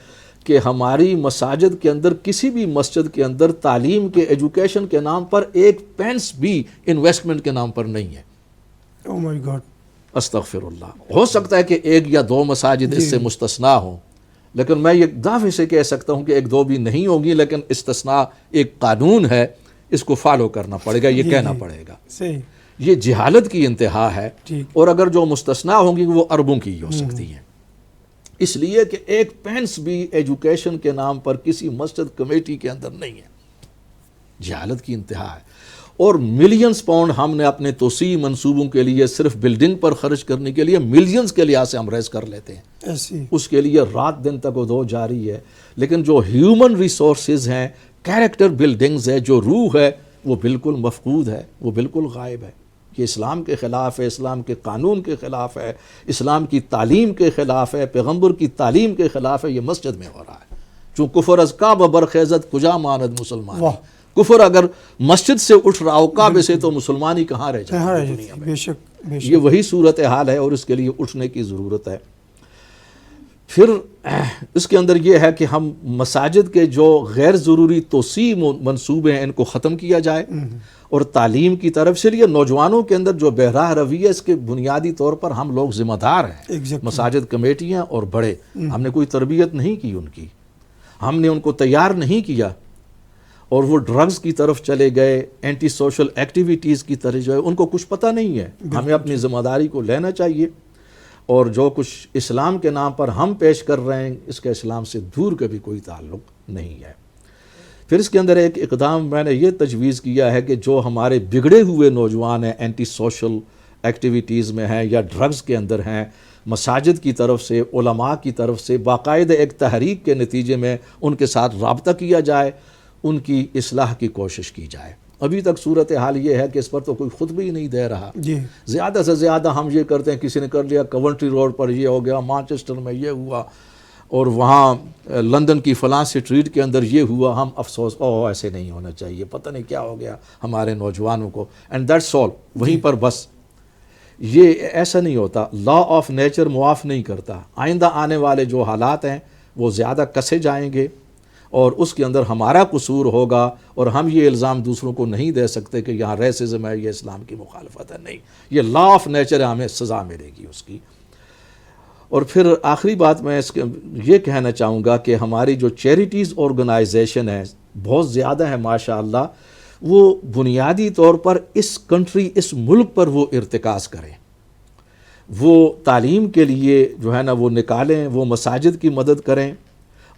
کہ ہماری مساجد کے اندر, کسی بھی مسجد کے اندر تعلیم کے, ایجوکیشن کے نام پر 1 پینس بھی انویسٹمنٹ کے نام پر نہیں ہے. او مائی گاڈ, استغفر اللہ. ہو سکتا ہے کہ 1 یا 2 مساجد اس سے مستثنا ہوں, لیکن میں یہ دعوے سے کہہ سکتا ہوں کہ 1-2 بھی نہیں ہوگی, لیکن استثناء ایک قانون ہے, اس کو فالو کرنا پڑے گا, یہ کہنا پڑے گا. صحیح, یہ جہالت کی انتہا ہے, اور اگر جو مستثنا ہوں گی وہ اربوں کی ہو سکتی ہیں. اس لیے کہ 1 پینس بھی ایجوکیشن کے نام پر کسی مسجد کمیٹی کے اندر نہیں ہے. جہالت کی انتہا ہے. اور ملینز پاؤنڈ ہم نے اپنے توسیع منصوبوں کے لیے صرف بلڈنگ پر خرچ کرنے کے لیے ملینز کے لحاظ سے ہم ریز کر لیتے ہیں. ایسی اس کے لیے رات دن تک وہ جاری ہے. لیکن جو ہیومن ریسورسز ہیں, کیریکٹر بلڈنگز ہے, جو روح ہے, وہ بالکل مفقود ہے, وہ بالکل غائب ہے. یہ اسلام کے خلاف ہے, اسلام کے قانون کے خلاف ہے, اسلام کی تعلیم کے خلاف ہے, پیغمبر کی تعلیم کے خلاف ہے. یہ مسجد میں ہو رہا ہے. چون کفر از کعبہ برخیزت کجا ماند مسلمان. کفر اگر مسجد سے اٹھ رہا ہو کعبے سے, تو مسلمانی کہاں رہ جائے دنیا میں. بے شک, یہ وہی صورتحال ہے, اور اس کے لیے اٹھنے کی ضرورت ہے. پھر اس کے اندر یہ ہے کہ ہم مساجد کے جو غیر ضروری توسیع منصوبے ہیں, ان کو ختم کیا جائے, اور تعلیم کی طرف سے لیے نوجوانوں کے اندر جو بہراہ رویہ, اس کے بنیادی طور پر ہم لوگ ذمہ دار ہیں. مساجد کمیٹیاں اور بڑے, ہم نے کوئی تربیت نہیں کی ان کی, ہم نے ان کو تیار نہیں کیا. اور وہ ڈرگز کی طرف چلے گئے، اینٹی سوشل ایکٹیویٹیز کی طرف جو ہے ان کو کچھ پتہ نہیں ہے. ہمیں اپنی ذمہ داری کو لینا چاہیے، اور جو کچھ اسلام کے نام پر ہم پیش کر رہے ہیں اس کا اسلام سے دور کا بھی کوئی تعلق نہیں ہے. پھر اس کے اندر ایک اقدام میں نے یہ تجویز کیا ہے کہ جو ہمارے بگڑے ہوئے نوجوان ہیں، اینٹی سوشل ایکٹیویٹیز میں ہیں یا ڈرگز کے اندر ہیں، مساجد کی طرف سے، علماء کی طرف سے باقاعدہ ایک تحریک کے نتیجے میں ان کے ساتھ رابطہ کیا جائے، ان کی اصلاح کی کوشش کی جائے. ابھی تک صورتحال یہ ہے کہ اس پر تو کوئی خطبہ ہی نہیں دے رہا. زیادہ سے زیادہ ہم یہ کرتے ہیں، کسی نے کر لیا کونٹری روڈ پر یہ ہو گیا، مانچسٹر میں یہ ہوا، اور وہاں لندن کی فلاں اسٹریٹ کے اندر یہ ہوا، ہم افسوس ایسے نہیں ہونا چاہیے، پتہ نہیں کیا ہو گیا ہمارے نوجوانوں کو، اینڈ دیٹس آل، وہیں پر بس. یہ ایسا نہیں ہوتا. لا آف نیچر معاف نہیں کرتا. آئندہ آنے والے جو حالات ہیں وہ زیادہ کسے جائیں گے، اور اس کے اندر ہمارا قصور ہوگا، اور ہم یہ الزام دوسروں کو نہیں دے سکتے کہ یہاں ریسزم ہے، یہ اسلام کی مخالفت ہے. نہیں، یہ لا آف نیچر ہے، ہمیں سزا ملے گی اس کی. اور پھر آخری بات میں یہ کہنا چاہوں گا کہ ہماری جو چیریٹیز آرگنائزیشن ہے بہت زیادہ ہے ماشاء اللہ، وہ بنیادی طور پر اس کنٹری، اس ملک پر وہ ارتکاز کریں، وہ تعلیم کے لیے جو ہے نا وہ نکالیں، وہ مساجد کی مدد کریں،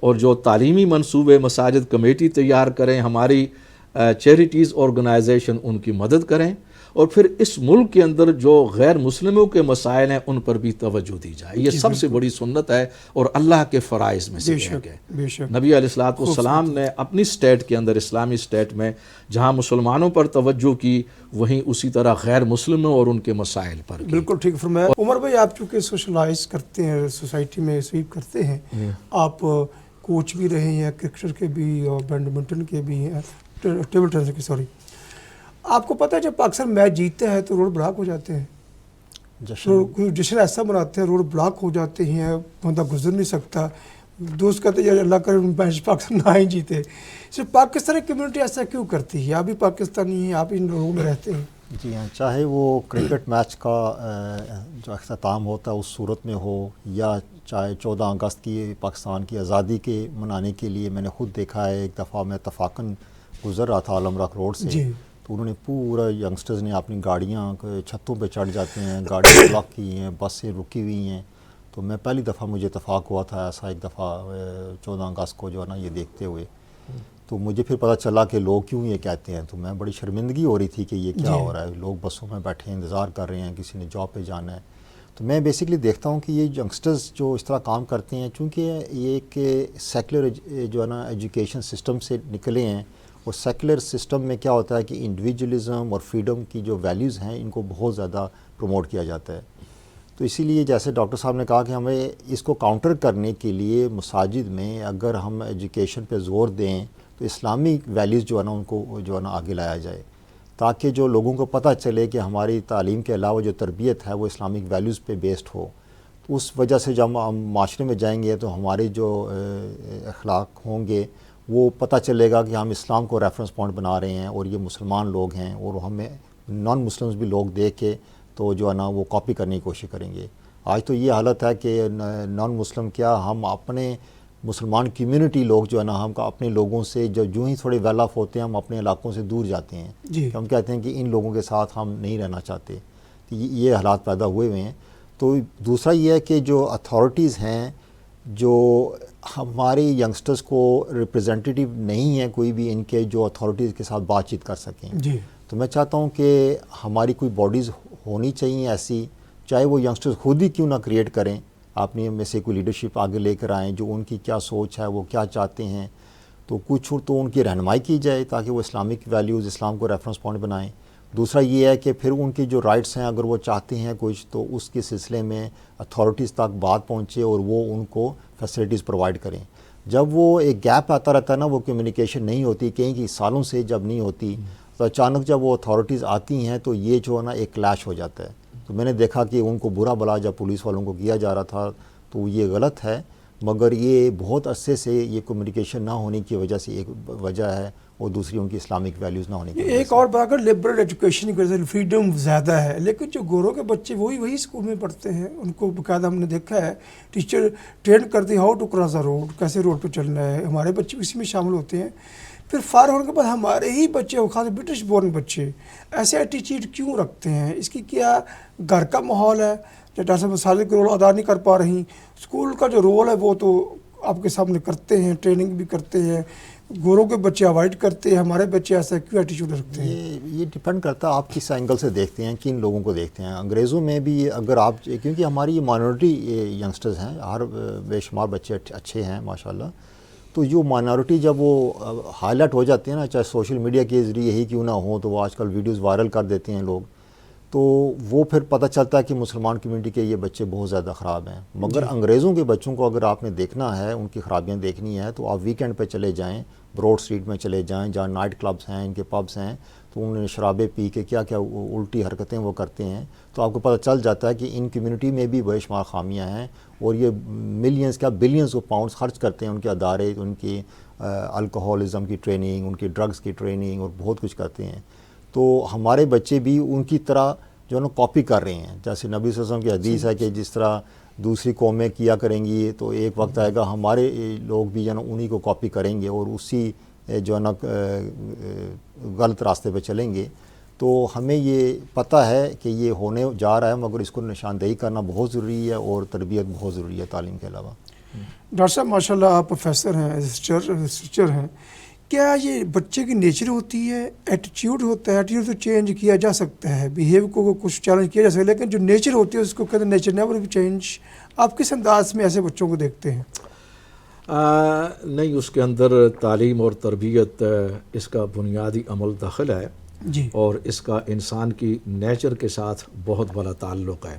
اور جو تعلیمی منصوبے مساجد کمیٹی تیار کریں، ہماری چیریٹیز آرگنائزیشن ان کی مدد کریں، اور پھر اس ملک کے اندر جو غیر مسلموں کے مسائل ہیں ان پر بھی توجہ دی جائے. یہ سب سے بڑی سنت ہے اور اللہ کے فرائض میں سے ایک ہے. نبی علیہ الصلوۃ والسلام نے اپنی سٹیٹ کے اندر، اسلامی سٹیٹ میں جہاں مسلمانوں پر توجہ کی، وہیں اسی طرح غیر مسلموں اور ان کے مسائل پر کی. بالکل ٹھیک فرمایا. عمر بھائی، آپ چونکہ سوشلائز کرتے ہیں، سوسائٹی میں سویپ کرتے ہیں، آپ کوچ بھی رہے ہیں، کرکٹر کے بھی اور بیڈمنٹن کے بھی ہیں، ٹیبل ٹینس کے، سوری. آپ کو پتہ ہے جب پاکستان میچ جیتتا ہے تو روڈ بلاک ہو جاتے ہیں، جشن ایسا مناتے ہیں، روڈ بلاک ہو جاتے ہیں، بندہ گزر نہیں سکتا. دوست کہتے ہیں اللہ کرے میچ پاکستان نہ ہی جیتے. صرف پاکستانی کمیونٹی ایسا کیوں کرتی ہے؟ آپ بھی پاکستانی ہیں، آپ ان لوگوں میں رہتے ہیں. جی ہاں، چاہے وہ کرکٹ میچ کا جو اختتام ہوتا ہے اس صورت میں ہو، یا چاہے 14 اگست کی پاکستان کی آزادی کے منانے کے لیے. میں نے خود دیکھا ہے، ایک دفعہ میں اتفاقاً گزر رہا تھا عالم راک روڈ سے، تو انہوں نے پورا ینگسٹرز نے اپنی گاڑیاں چھتوں پہ چڑھ جاتے ہیں، گاڑیاں بلاک کی ہیں، بسیں رکی ہوئی ہیں. تو میں پہلی دفعہ مجھے اتفاق ہوا تھا ایسا ایک دفعہ 14 اگست کو جو ہے نا یہ دیکھتے ہوئے. تو مجھے پھر پتہ چلا کہ لوگ کیوں یہ کہتے ہیں. تو میں بڑی شرمندگی ہو رہی تھی کہ یہ کیا ہو رہا ہے. لوگ بسوں میں بیٹھے ہیں، انتظار کر رہے ہیں، کسی نے جاب پہ جانا ہے. تو میں بیسکلی دیکھتا ہوں کہ یہ ینگسٹرز جو اس طرح کام کرتے ہیں، چونکہ یہ ایک سیکولر جو ہے نا ایجوکیشن سسٹم سے نکلے ہیں، اور سیکولر سسٹم میں کیا ہوتا ہے کہ انڈیویجولزم اور فریڈم کی جو ویلیوز ہیں ان کو بہت زیادہ پروموٹ کیا جاتا ہے. تو اسی لیے جیسے ڈاکٹر صاحب نے کہا کہ ہمیں اس کو کاؤنٹر کرنے کے لیے مساجد میں اگر ہم ایجوکیشن پہ زور دیں تو اسلامی ویلیوز جو ہے نا ان کو جو ہے نا آگے لایا جائے، تاکہ جو لوگوں کو پتہ چلے کہ ہماری تعلیم کے علاوہ جو تربیت ہے وہ اسلامک ویلیوز پہ بیسڈ ہو. تو اس وجہ سے جب ہم معاشرے میں جائیں گے تو ہمارے جو اخلاق ہوں گے وہ پتہ چلے گا کہ ہم اسلام کو ریفرنس پوائنٹ بنا رہے ہیں، اور یہ مسلمان لوگ ہیں، اور ہمیں نان مسلمز بھی لوگ دیکھ کے تو جو ہے نا وہ کاپی کرنے کی کوشش کریں گے. آج تو یہ حالت ہے کہ نان مسلم کیا، ہم اپنے مسلمان کمیونٹی لوگ جو ہے نا ہم اپنے لوگوں سے جو ہی تھوڑے ویل آف ہوتے ہیں ہم اپنے علاقوں سے دور جاتے ہیں. کہ ہم کہتے ہیں کہ ان لوگوں کے ساتھ ہم نہیں رہنا چاہتے. یہ حالات پیدا ہوئے ہوئے ہیں. تو دوسرا یہ ہے کہ جو اتھارٹیز ہیں جو ہمارے ینگسٹرز کو ریپرزینٹیٹیو نہیں ہیں کوئی بھی ان کے جو اتھارٹیز کے ساتھ بات چیت کر سکیں. تو میں چاہتا ہوں کہ ہماری کوئی باڈیز ہونی چاہیے ایسی، چاہے وہ ینگسٹرز خود ہی کیوں نہ کریٹ کریں، اپنے میں سے کوئی لیڈرشپ آگے لے کر آئیں جو ان کی کیا سوچ ہے، وہ کیا چاہتے ہیں، تو کچھ تو ان کی رہنمائی کی جائے تاکہ وہ اسلامک ویلیوز، اسلام کو ریفرنس پوائنٹ بنائیں. دوسرا یہ ہے کہ پھر ان کی جو رائٹس ہیں اگر وہ چاہتے ہیں کچھ تو اس کے سلسلے میں اتھارٹیز تک بات پہنچے اور وہ ان کو فیسلٹیز پرووائڈ کریں. جب وہ ایک گیپ آتا رہتا ہے نا، وہ کمیونیکیشن نہیں ہوتی کہیں کی سالوں سے جب نہیں ہوتی، تو اچانک جب وہ اتھارٹیز آتی ہیں تو یہ جو ہے نا ایک کلیش ہو جاتا ہے. تو میں نے دیکھا کہ ان کو برا بلا جب پولیس والوں کو کیا جا رہا تھا تو یہ غلط ہے، مگر یہ بہت عرصے سے یہ کمیونیکیشن نہ ہونے کی وجہ سے ایک وجہ ہے، اور دوسری ان کی اسلامک ویلیوز نہ ہونے کی وجہ سے. ایک اور بات، اگر لبرل ایجوکیشن کی وجہ سے فریڈم زیادہ ہے، لیکن جو گوروں کے بچے وہی اسکول میں پڑھتے ہیں، ان کو باقاعدہ ہم نے دیکھا ہے ٹیچر ٹرین کرتے ہیں how to cross the road, کیسے روڈ پہ چلنا ہے. ہمارے بچے اسی میں شامل ہوتے ہیں. پھر فارغ ہونے کے بعد ہمارے ہی بچے اور خاص برٹش بورن بچے ایسے ایٹیچیوڈ کیوں رکھتے ہیں؟ اس کی کیا گھر کا ماحول ہے جو ڈاکٹر صاحب مسالے کا رول ادا نہیں کر پا رہی؟ اسکول کا جو رول ہے وہ تو آپ کے سامنے کرتے ہیں، ٹریننگ بھی کرتے ہیں، گوروں کے بچے اوائڈ کرتے ہیں، ہمارے بچے ایسا کیوں ایٹیچیوڈ رکھتے ہیں؟ یہ ڈپینڈ کرتا ہے آپ کس اینگل سے دیکھتے ہیں، کن لوگوں کو دیکھتے ہیں۔ انگریزوں میں بھی اگر آپ، کیونکہ ہماری یہ مائنورٹی ینگسٹرز ہیں، ہر بے شمار بچے اچھے ہیں ماشاءاللہ، تو جو مائنورٹی جب وہ ہائی لائٹ ہو جاتی ہے نا، چاہے سوشل میڈیا کے ذریعے ہی کیوں نہ ہوں، تو وہ آج کل ویڈیوز وائرل کر دیتے ہیں لوگ، تو وہ پھر پتہ چلتا ہے کہ مسلمان کمیونٹی کے یہ بچے بہت زیادہ خراب ہیں۔ مگر انگریزوں کے بچوں کو اگر آپ نے دیکھنا ہے، ان کی خرابیاں دیکھنی ہے، تو آپ ویکینڈ پہ چلے جائیں، براڈ اسٹریٹ میں چلے جائیں جہاں نائٹ کلبز ہیں، ان کے پبز ہیں، تو انہیں شرابیں پی کے کیا کیا الٹی حرکتیں وہ کرتے ہیں، تو آپ کو پتہ چل جاتا ہے کہ ان کمیونٹی میں بھی بے شمار خامیاں ہیں، اور یہ ملینز کیا بلینز آف پاؤنڈز خرچ کرتے ہیں ان کے ادارے، ان کی الکوہولزم کی ٹریننگ، ان کی ڈرگز کی ٹریننگ، اور بہت کچھ کرتے ہیں۔ تو ہمارے بچے بھی ان کی طرح جو ہے نا کاپی کر رہے ہیں، جیسے نبی صلی اللہ علیہ وسلم کی حدیث ہے کہ جس طرح دوسری قومیں کیا کریں گی، تو ایک وقت آئے گا ہمارے لوگ بھی جو ہے نا انہی کو کاپی کریں گے، اور اسی جو ہے نا غلط راستے پہ چلیں گے۔ تو ہمیں یہ پتہ ہے کہ یہ ہونے جا رہا ہے، مگر اس کو نشاندہی کرنا بہت ضروری ہے، اور تربیت بہت ضروری ہے تعلیم کے علاوہ۔ ڈاکٹر صاحب ماشاءاللہ آپ پروفیسر ہیں، ٹیچر ہیں، کیا یہ بچے کی نیچر ہوتی ہے، ایٹیٹیوڈ ہوتا ہے؟ ایٹیٹیوڈ تو چینج کیا جا سکتا ہے، بیہیو کو کچھ چیلنج کیا جا سکتا ہے، لیکن جو نیچر ہوتی ہے اس کو کہتے ہیں نیچر نیور بھی چینج۔ آپ کس انداز میں ایسے بچوں کو دیکھتے ہیں؟ نہیں، اس کے اندر تعلیم اور تربیت اس کا بنیادی عمل دخل ہے جی، اور اس کا انسان کی نیچر کے ساتھ بہت بڑا تعلق ہے۔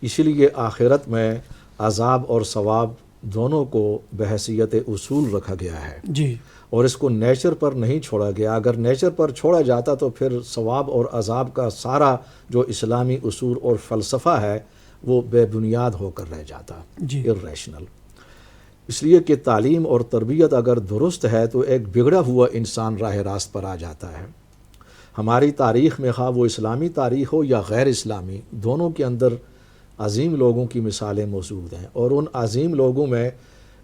اسی لیے آخرت میں عذاب اور ثواب دونوں کو بحیثیت اصول رکھا گیا ہے، جی، اور اس کو نیچر پر نہیں چھوڑا گیا۔ اگر نیچر پر چھوڑا جاتا تو پھر ثواب اور عذاب کا سارا جو اسلامی اصول اور فلسفہ ہے وہ بے بنیاد ہو کر رہ جاتا، جی، irrational۔ اس لیے کہ تعلیم اور تربیت اگر درست ہے تو ایک بگڑا ہوا انسان راہ راست پر آ جاتا ہے۔ ہماری تاریخ میں خواہ وہ اسلامی تاریخ ہو یا غیر اسلامی، دونوں کے اندر عظیم لوگوں کی مثالیں موجود ہیں، اور ان عظیم لوگوں میں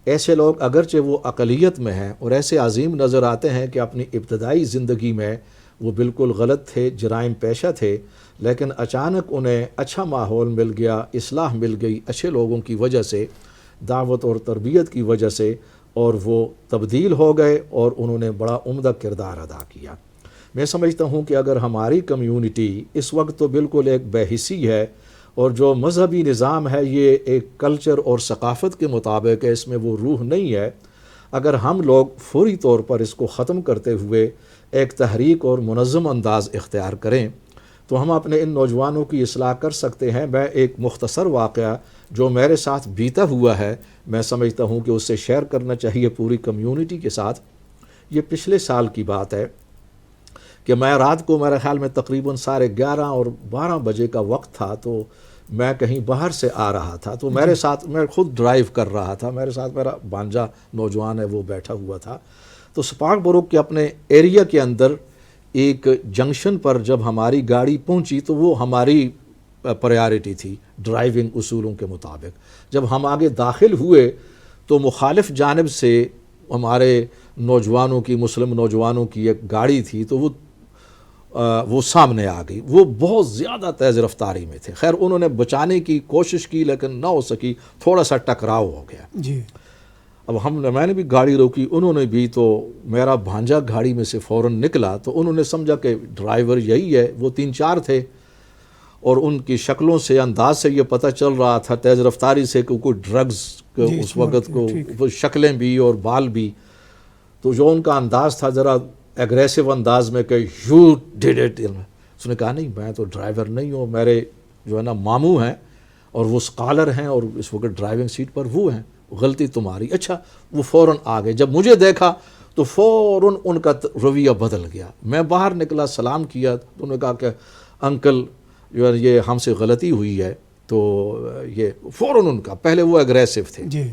ایسے لوگ اگرچہ وہ اقلیت میں ہیں اور ایسے عظیم نظر آتے ہیں کہ اپنی ابتدائی زندگی میں وہ بالکل غلط تھے، جرائم پیشہ تھے، لیکن اچانک انہیں اچھا ماحول مل گیا، اصلاح مل گئی اچھے لوگوں کی وجہ سے، دعوت اور تربیت کی وجہ سے، اور وہ تبدیل ہو گئے اور انہوں نے بڑا عمدہ کردار ادا کیا۔ میں سمجھتا ہوں کہ اگر ہماری کمیونٹی اس وقت تو بالکل ایک بے حسی ہے، اور جو مذہبی نظام ہے یہ ایک کلچر اور ثقافت کے مطابق ہے، اس میں وہ روح نہیں ہے، اگر ہم لوگ فوری طور پر اس کو ختم کرتے ہوئے ایک تحریک اور منظم انداز اختیار کریں تو ہم اپنے ان نوجوانوں کی اصلاح کر سکتے ہیں۔ میں ایک مختصر واقعہ جو میرے ساتھ بیتا ہوا ہے میں سمجھتا ہوں کہ اس سے شیئر کرنا چاہیے پوری کمیونٹی کے ساتھ۔ یہ پچھلے سال کی بات ہے کہ میں رات کو میرے خیال میں تقریباً 11:30 اور 12 بجے کا وقت تھا، تو میں کہیں باہر سے آ رہا تھا، تو میرے ساتھ میں خود ڈرائیو کر رہا تھا، میرے ساتھ میرا بانجا نوجوان ہے وہ بیٹھا ہوا تھا۔ تو سپاک بروک کے اپنے ایریا کے اندر ایک جنکشن پر جب ہماری گاڑی پہنچی تو وہ ہماری پریارٹی تھی ڈرائیونگ اصولوں کے مطابق۔ جب ہم آگے داخل ہوئے تو مخالف جانب سے ہمارے نوجوانوں کی، مسلم نوجوانوں کی ایک گاڑی تھی، تو وہ سامنے آ گئی، وہ بہت زیادہ تیز رفتاری میں تھے۔ خیر انہوں نے بچانے کی کوشش کی لیکن نہ ہو سکی، تھوڑا سا ٹکراؤ ہو گیا۔ جی، اب میں نے بھی گاڑی روکی، انہوں نے بھی، تو میرا بھانجا گاڑی میں سے فوراً نکلا، تو انہوں نے سمجھا کہ ڈرائیور یہی ہے۔ وہ 3-4 تھے اور ان کی شکلوں سے، انداز سے یہ پتہ چل رہا تھا تیز رفتاری سے کہ کوئی ڈرگز جی، اس وقت کو، ٹھیک۔ وہ شکلیں بھی اور بال بھی، تو جو ان کا انداز تھا ذرا ایگریسو انداز میں کہ یو ڈیڈ اٹ۔ اس نے کہا نہیں میں تو ڈرائیور نہیں ہوں، میرے جو ہے نا ماموں ہیں اور وہ اسکالر ہیں اور اس وقت ڈرائیونگ سیٹ پر وہ ہیں، غلطی تمہاری۔ اچھا، وہ فوراً آ گئے، جب مجھے دیکھا تو فوراً ان کا رویہ بدل گیا۔ میں باہر نکلا، سلام کیا، تو انہوں نے کہا کہ انکل جو ہے یہ ہم سے غلطی ہوئی ہے، تو یہ فوراً ان کا، پہلے وہ ایگریسو تھے۔ جی،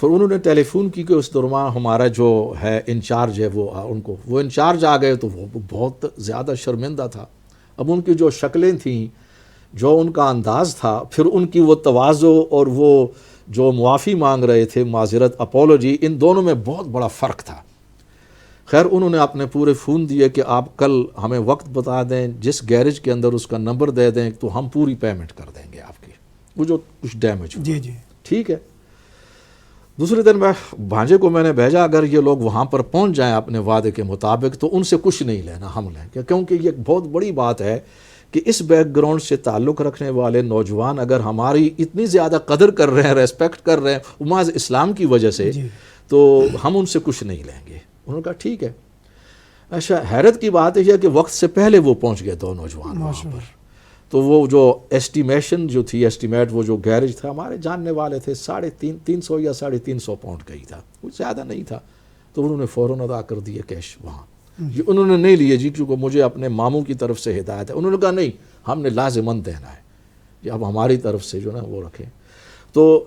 پھر انہوں نے ٹیلی فون کی کہ اس دوران ہمارا جو ہے انچارج ہے وہ انچارج آ گئے، تو وہ بہت زیادہ شرمندہ تھا۔ اب ان کی جو شکلیں تھیں، جو ان کا انداز تھا، پھر ان کی وہ تواضع اور وہ جو معافی مانگ رہے تھے، معذرت، اپولوجی، ان دونوں میں بہت بڑا فرق تھا۔ خیر انہوں نے اپنے پورے فون دیے کہ آپ کل ہمیں وقت بتا دیں، جس گیرج کے اندر اس کا نمبر دے دیں تو ہم پوری پیمنٹ کر دیں گے آپ کی، وہ جو کچھ ڈیمیج ہوا۔ جی جی ٹھیک ہے، دوسرے دن میں بھانجے کو میں نے بھیجا اگر یہ لوگ وہاں پر پہنچ جائیں اپنے وعدے کے مطابق تو ان سے کچھ نہیں لینا، ہم لیں گے، کیونکہ یہ بہت بڑی بات ہے کہ اس بیک گراؤنڈ سے تعلق رکھنے والے نوجوان اگر ہماری اتنی زیادہ قدر کر رہے ہیں، ریسپیکٹ کر رہے ہیں محض اسلام کی وجہ سے، جی تو ہم ان سے کچھ نہیں لیں گے۔ انہوں نے کہا ٹھیک ہے۔ اچھا حیرت کی بات ہے کہ وقت سے پہلے وہ پہنچ گئے 2 نوجوان وہاں ماشاء پر، اللہ۔ تو وہ جو ایسٹیمیشن جو تھی، ایسٹیمیٹ وہ جو گیرج تھا ہمارے جاننے والے تھے، 350 یا 350 پاؤنڈ کا ہی تھا، کچھ زیادہ نہیں تھا، تو انہوں نے فوراً ادا کر دیا کیش وہاں۔ یہ انہوں نے نہیں لیے جی، کیونکہ مجھے اپنے ماموں کی طرف سے ہدایت ہے، انہوں نے کہا نہیں ہم نے لازماً دینا ہے، یہ اب ہماری طرف سے جو نا وہ رکھیں۔ تو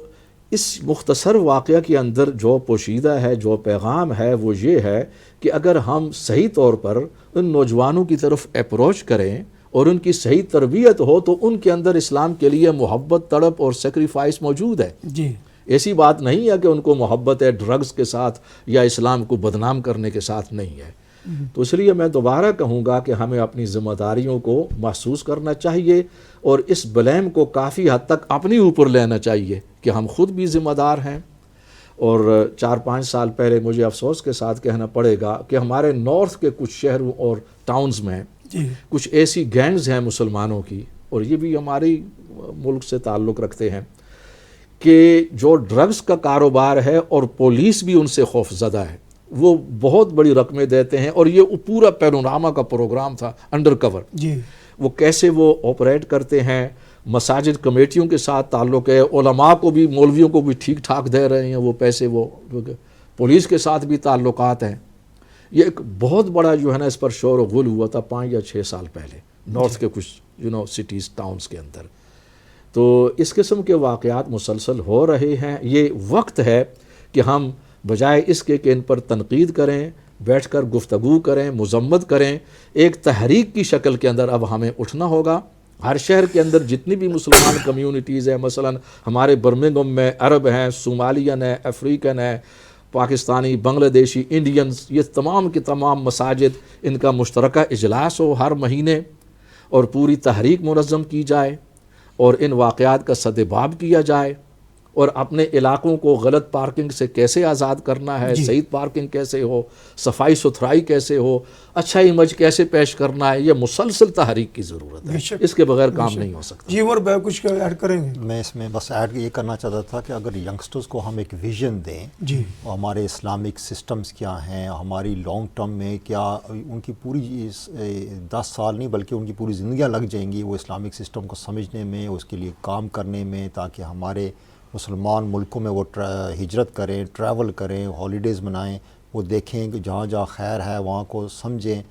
اس مختصر واقعہ کے اندر جو پوشیدہ ہے، جو پیغام ہے وہ یہ ہے کہ اگر ہم صحیح طور پر ان نوجوانوں کی طرف اپروچ کریں اور ان کی صحیح تربیت ہو تو ان کے اندر اسلام کے لیے محبت، تڑپ اور سیکریفائس موجود ہے۔ جی ایسی بات نہیں ہے کہ ان کو محبت ہے ڈرگز کے ساتھ یا اسلام کو بدنام کرنے کے ساتھ، نہیں ہے۔ تو اس لیے میں دوبارہ کہوں گا کہ ہمیں اپنی ذمہ داریوں کو محسوس کرنا چاہیے اور اس بلیم کو کافی حد تک اپنی اوپر لینا چاہیے کہ ہم خود بھی ذمہ دار ہیں۔ اور 4-5 سال پہلے مجھے افسوس کے ساتھ کہنا پڑے گا کہ ہمارے نارتھ کے کچھ شہروں اور ٹاؤنز میں جی کچھ ایسی گینگز ہیں مسلمانوں کی، اور یہ بھی ہماری ملک سے تعلق رکھتے ہیں، کہ جو ڈرگز کا کاروبار ہے اور پولیس بھی ان سے خوف زدہ ہے، وہ بہت بڑی رقمیں دیتے ہیں، اور یہ پورا پینورما کا پروگرام تھا انڈر کور، جی وہ کیسے وہ آپریٹ کرتے ہیں، مساجد کمیٹیوں کے ساتھ تعلق ہے، علماء کو بھی مولویوں کو بھی ٹھیک ٹھاک دے رہے ہیں وہ پیسے، وہ پولیس کے ساتھ بھی تعلقات ہیں۔ یہ ایک بہت بڑا جو ہے نا اس پر شور و غل ہوا تھا 5 یا 6 سال پہلے نارتھ کے کچھ سٹیز ٹاؤنز کے اندر۔ تو اس قسم کے واقعات مسلسل ہو رہے ہیں۔ یہ وقت ہے کہ ہم بجائے اس کے کہ ان پر تنقید کریں، بیٹھ کر گفتگو کریں، مذمت کریں، ایک تحریک کی شکل کے اندر اب ہمیں اٹھنا ہوگا۔ ہر شہر کے اندر جتنی بھی مسلمان کمیونٹیز ہیں، مثلا ہمارے برمنگھم میں عرب ہیں، صومالیین ہیں، افریقن ہیں، پاکستانی، بنگلہ دیشی، انڈینز، یہ تمام کے تمام مساجد، ان کا مشترکہ اجلاس ہو ہر مہینے اور پوری تحریک منظم کی جائے اور ان واقعات کا سدباب کیا جائے، اور اپنے علاقوں کو غلط پارکنگ سے کیسے آزاد کرنا ہے، جی صحیح پارکنگ کیسے ہو، صفائی ستھرائی کیسے ہو، اچھا امیج کیسے پیش کرنا ہے، یہ مسلسل تحریک کی ضرورت ہے، بے شک، اس کے بغیر بے کام شک۔ نہیں ہو سکتا۔ جی اور کچھ ایڈ کریں گے؟ میں اس میں بس ایڈ یہ کرنا چاہتا تھا کہ اگر ینگسٹرز کو ہم ایک ویژن دیں، جی ہمارے اسلامک سسٹمز کیا ہیں، ہماری لانگ ٹرم میں کیا ان کی پوری 10 سال نہیں بلکہ ان کی پوری زندگیاں لگ جائیں گی وہ اسلامک سسٹم کو سمجھنے میں، اس کے لیے کام کرنے میں، تاکہ ہمارے مسلمان ملکوں میں وہ ہجرت کریں، ٹریول کریں، ہالیڈیز منائیں، وہ دیکھیں کہ جہاں جہاں خیر ہے وہاں کو سمجھیں،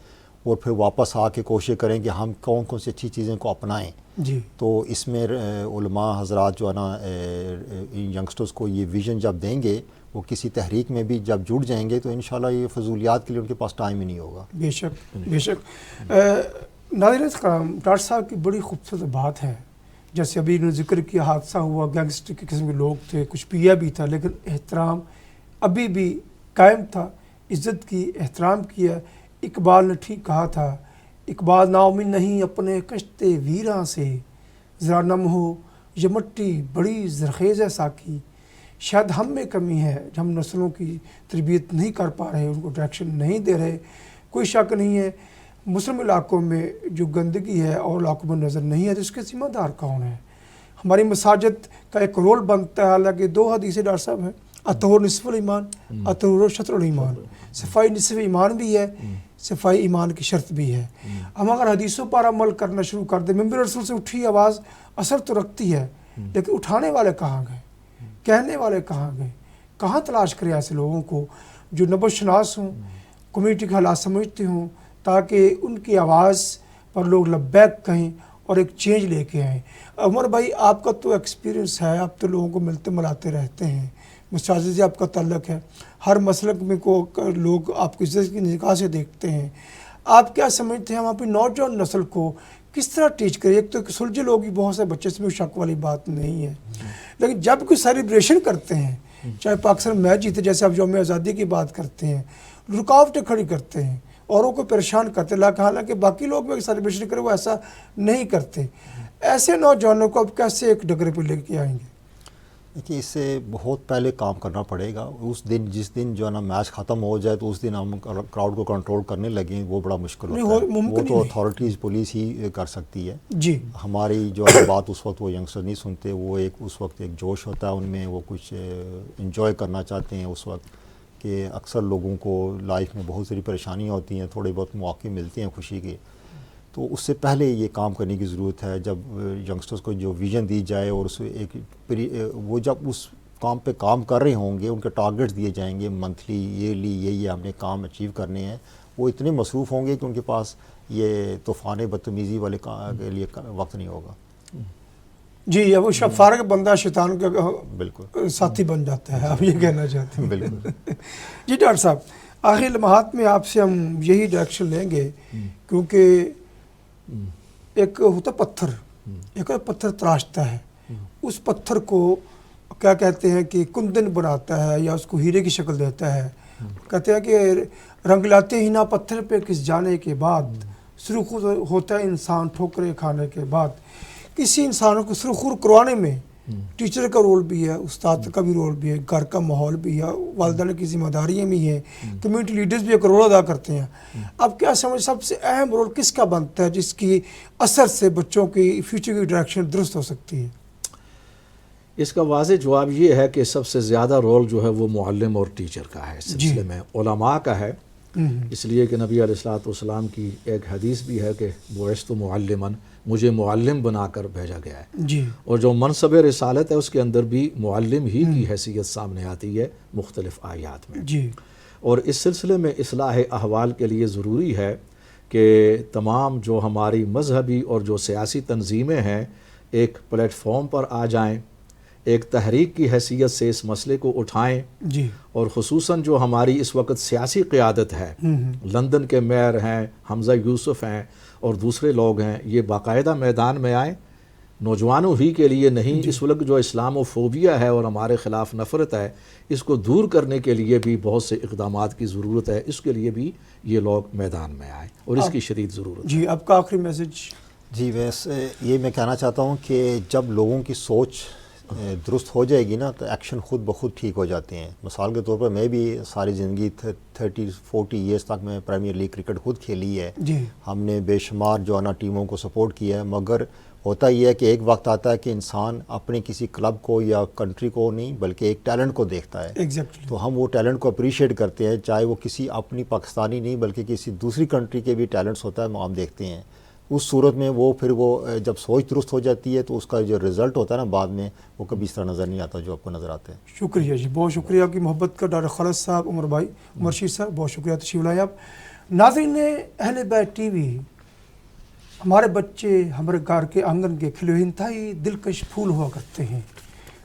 اور پھر واپس آ کے کوشش کریں کہ ہم کون کون سی اچھی چیزیں کو اپنائیں۔ جی تو اس میں علماء حضرات جو ہے نا ینگسٹرز کو یہ ویژن جب دیں گے، وہ کسی تحریک میں بھی جب جڑ جائیں گے تو انشاءاللہ یہ فضولیات کے لیے ان کے پاس ٹائم ہی نہیں ہوگا۔ بے شک بے شک۔ ناظرین کرام، ڈاکٹر صاحب کی بڑی خوبصورت بات ہے، جیسے ابھی انہوں نے ذکر کیا، حادثہ ہوا، گینگسٹر کے قسم کے لوگ تھے، کچھ پیا بھی تھا، لیکن احترام ابھی بھی قائم تھا، عزت کی، احترام کیا۔ اقبال نے ٹھیک کہا تھا، اقبال ناامید نہیں اپنے کشتے ویراں سے، ذرا نم ہو یہ مٹی بڑی زرخیز ہے ساکی۔ شاید ہم میں کمی ہے، ہم نسلوں کی تربیت نہیں کر پا رہے، ان کو ڈائریکشن نہیں دے رہے۔ کوئی شک نہیں ہے مسلم علاقوں میں جو گندگی ہے اور علاقوں میں نظر نہیں ہے تو اس کے ذمہ دار کون ہے؟ ہماری مساجد کا ایک رول بنتا ہے، حالانکہ 2 حدیثیں ڈاکٹر صاحب ہیں، اطہور نصف الایمان، اطہور شطر الایمان، صفائی نصف ایمان بھی ہے، صفائی ایمان کی شرط بھی ہے۔ ہم اگر حدیثوں پر عمل کرنا شروع کر دیں، ممبر رسول سے اٹھی آواز اثر تو رکھتی ہے، لیکن اٹھانے والے کہاں گئے، کہنے والے کہاں گئے؟ کہاں تلاش کرے ایسے لوگوں کو جو نبوت شناس ہوں، کمیونٹی کے حالات سمجھتے ہوں، تاکہ ان کی آواز پر لوگ لبیک کہیں اور ایک چینج لے کے آئیں۔ عمر بھائی، آپ کا تو ایکسپیرینس ہے، آپ تو لوگوں کو ملتے ملاتے رہتے ہیں، مساجد سے آپ کا تعلق ہے، ہر مسلک میں کو لوگ آپ کو عزت کی نگاہ سے دیکھتے ہیں۔ آپ کیا سمجھتے ہیں ہم اپنی نوجوان نسل کو کس طرح ٹیچ کریں؟ ایک تو سلجھے لوگ ہی بہت سے بچے سے بھی شک والی بات نہیں ہے، لیکن جب کوئی سیلیبریشن کرتے ہیں، چاہے پاکستان میچ جیتے، جیسے آپ یوم آزادی کی بات کرتے ہیں، رکاوٹیں کھڑی کرتے ہیں، اوروں کو پریشان کرتے ہیں، حالانکہ باقی لوگ بھی سیلیبریشن کریں وہ ایسا نہیں کرتے. ایسے نوجوانوں کو اب کیسے ایک ڈگرے پہ لے کے آئیں گے؟ دیکھیے، اس سے بہت پہلے کام کرنا پڑے گا. جس دن جو ہے نا میچ ختم ہو جائے تو اس دن ہم کراؤڈ کو کنٹرول کرنے لگیں، وہ بڑا مشکل ہوتا ہے. وہ تو اتھارٹیز پولیس ہی کر سکتی ہے. جی، ہماری جو ہے بات اس وقت وہ ینگسٹر نہیں سنتے. وہ اس وقت ایک جوش ہوتا ہے ان میں، وہ کچھ انجوائے کرنا چاہتے ہیں اس وقت. کہ اکثر لوگوں کو لائف میں بہت ساری پریشانیاں ہوتی ہیں، تھوڑے بہت مواقع ملتے ہیں خوشی کے. تو اس سے پہلے یہ کام کرنے کی ضرورت ہے. جب ینگسٹرز کو جو ویژن دی جائے اور اس ایک وہ جب اس کام پہ کام کر رہے ہوں گے، ان کے ٹارگیٹس دیے جائیں گے منتھلی، ایئرلی، یہ ہم نے کام اچیو کرنے ہیں. وہ اتنے مصروف ہوں گے کہ ان کے پاس یہ طوفان بدتمیزی والے کے لیے وقت نہیں ہوگا. جی، اب وہ فارغ بندہ شیطان کا بالکل ساتھی بن جاتا ہے، آپ یہ کہنا چاہتے ہیں. بالکل. جی ڈاکٹر صاحب، آخری لمحات میں آپ سے ہم یہی ڈائریکشن لیں گے، کیونکہ ایک ہوتا پتھر، ایک پتھر تراشتا ہے، اس پتھر کو کیا کہتے ہیں کہ کندن بناتا ہے یا اس کو ہیرے کی شکل دیتا ہے. کہتے ہیں کہ رنگ لاتے ہی نہ پتھر پہ کس جانے کے بعد، سرخ ہوتا ہے انسان ٹھوکریں کھانے کے بعد. کسی انسان کو سرخور کروانے میں ٹیچر کا رول بھی ہے، استاد کا بھی رول بھی ہے، گھر کا ماحول بھی ہے، والدین کی ذمہ داریاں بھی ہیں، کمیونٹی لیڈرز بھی ایک رول ادا کرتے ہیں. اب کیا سمجھ سب سے اہم رول کس کا بنتا ہے جس کی اثر سے بچوں کی فیوچر کی ڈائریکشن درست ہو سکتی ہے؟ اس کا واضح جواب یہ ہے کہ سب سے زیادہ رول جو ہے وہ معلم اور ٹیچر کا ہے. اس سلسلے میں علماء کا ہے، اس لیے کہ نبی علیہ الصلوۃ والسلام کی ایک حدیث بھی ہے کہ بعثت معلما، مجھے معلم بنا کر بھیجا گیا ہے. جی، اور جو منصب رسالت ہے اس کے اندر بھی معلم ہی کی حیثیت سامنے آتی ہے مختلف آیات میں. جی، اور اس سلسلے میں اصلاح احوال کے لیے ضروری ہے کہ تمام جو ہماری مذہبی اور جو سیاسی تنظیمیں ہیں ایک پلیٹ فارم پر آ جائیں، ایک تحریک کی حیثیت سے اس مسئلے کو اٹھائیں. جی، اور خصوصاً جو ہماری اس وقت سیاسی قیادت ہے، لندن کے میئر ہیں، حمزہ یوسف ہیں اور دوسرے لوگ ہیں، یہ باقاعدہ میدان میں آئیں. نوجوانوں ہی کے لیے نہیں، اس وقت جو اسلام و فوبیا ہے اور ہمارے خلاف نفرت ہے، اس کو دور کرنے کے لیے بھی بہت سے اقدامات کی ضرورت ہے. اس کے لیے بھی یہ لوگ میدان میں آئیں اور اس کی شدید ضرورت ہے. جی، آپ کا آخری میسج؟ جی، ویسے یہ میں کہنا چاہتا ہوں کہ جب لوگوں کی سوچ درست ہو جائے گی نا تو ایکشن خود بخود ٹھیک ہو جاتے ہیں. مثال کے طور پر میں بھی ساری زندگی 30-40 ایئرس تک میں پریمیئر لیگ کرکٹ خود کھیلی ہے. جی، ہم نے بے شمار جو ہے نا ٹیموں کو سپورٹ کیا ہے، مگر ہوتا یہ ہے کہ ایک وقت آتا ہے کہ انسان اپنے کسی کلب کو یا کنٹری کو نہیں بلکہ ایک ٹیلنٹ کو دیکھتا ہے. ایگزیکٹلی. تو ہم وہ ٹیلنٹ کو اپریشیٹ کرتے ہیں، چاہے وہ کسی اپنی پاکستانی نہیں بلکہ کسی دوسری کنٹری کے بھی ٹیلنٹس ہوتا ہے، ہم دیکھتے ہیں. اس صورت میں وہ پھر وہ جب سوچ درست ہو جاتی ہے تو اس کا جو رزلٹ ہوتا ہے نا بعد میں وہ کبھی اس طرح نظر نہیں آتا جو آپ کو نظر آتے ہیں. شکریہ جی، بہت شکریہ آپ کی محبت کا. ڈاکٹر خالد صاحب، عمر بھائی، عمر شیر صاحب، بہت شکریہ تشریف لائے آپ. ناظرین اہل بیت ٹی وی، ہمارے بچے ہمارے گھر کے آنگن کے کھلے ہوئے انتہائی دلکش پھول ہوا کرتے ہیں.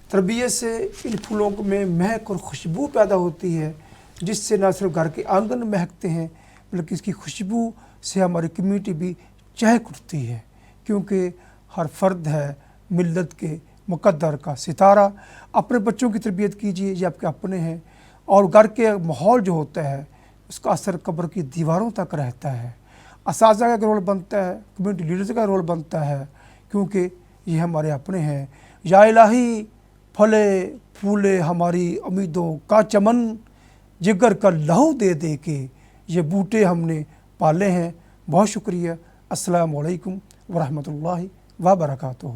تربیت سے ان پھولوں میں مہک اور خوشبو پیدا ہوتی ہے جس سے نہ صرف گھر کے آنگن مہکتے ہیں بلکہ اس کی خوشبو سے ہماری کمیونٹی بھی چہک اٹھتی ہے، کیونکہ ہر فرد ہے ملت کے مقدر کا ستارہ. اپنے بچوں کی تربیت کیجیے، یہ آپ کے اپنے ہیں، اور گھر کے ماحول جو ہوتا ہے اس کا اثر قبر کی دیواروں تک رہتا ہے. اساتذہ کا رول بنتا ہے، کمیونٹی لیڈرز کا رول بنتا ہے، کیونکہ یہ ہمارے اپنے ہیں. یا الہی پھلے پھولے ہماری امیدوں کا چمن، جگر کا لہو دے دے کے یہ بوٹے ہم نے پالے ہیں. بہت شکریہ. السلام علیکم ورحمۃ اللہ وبرکاتہ.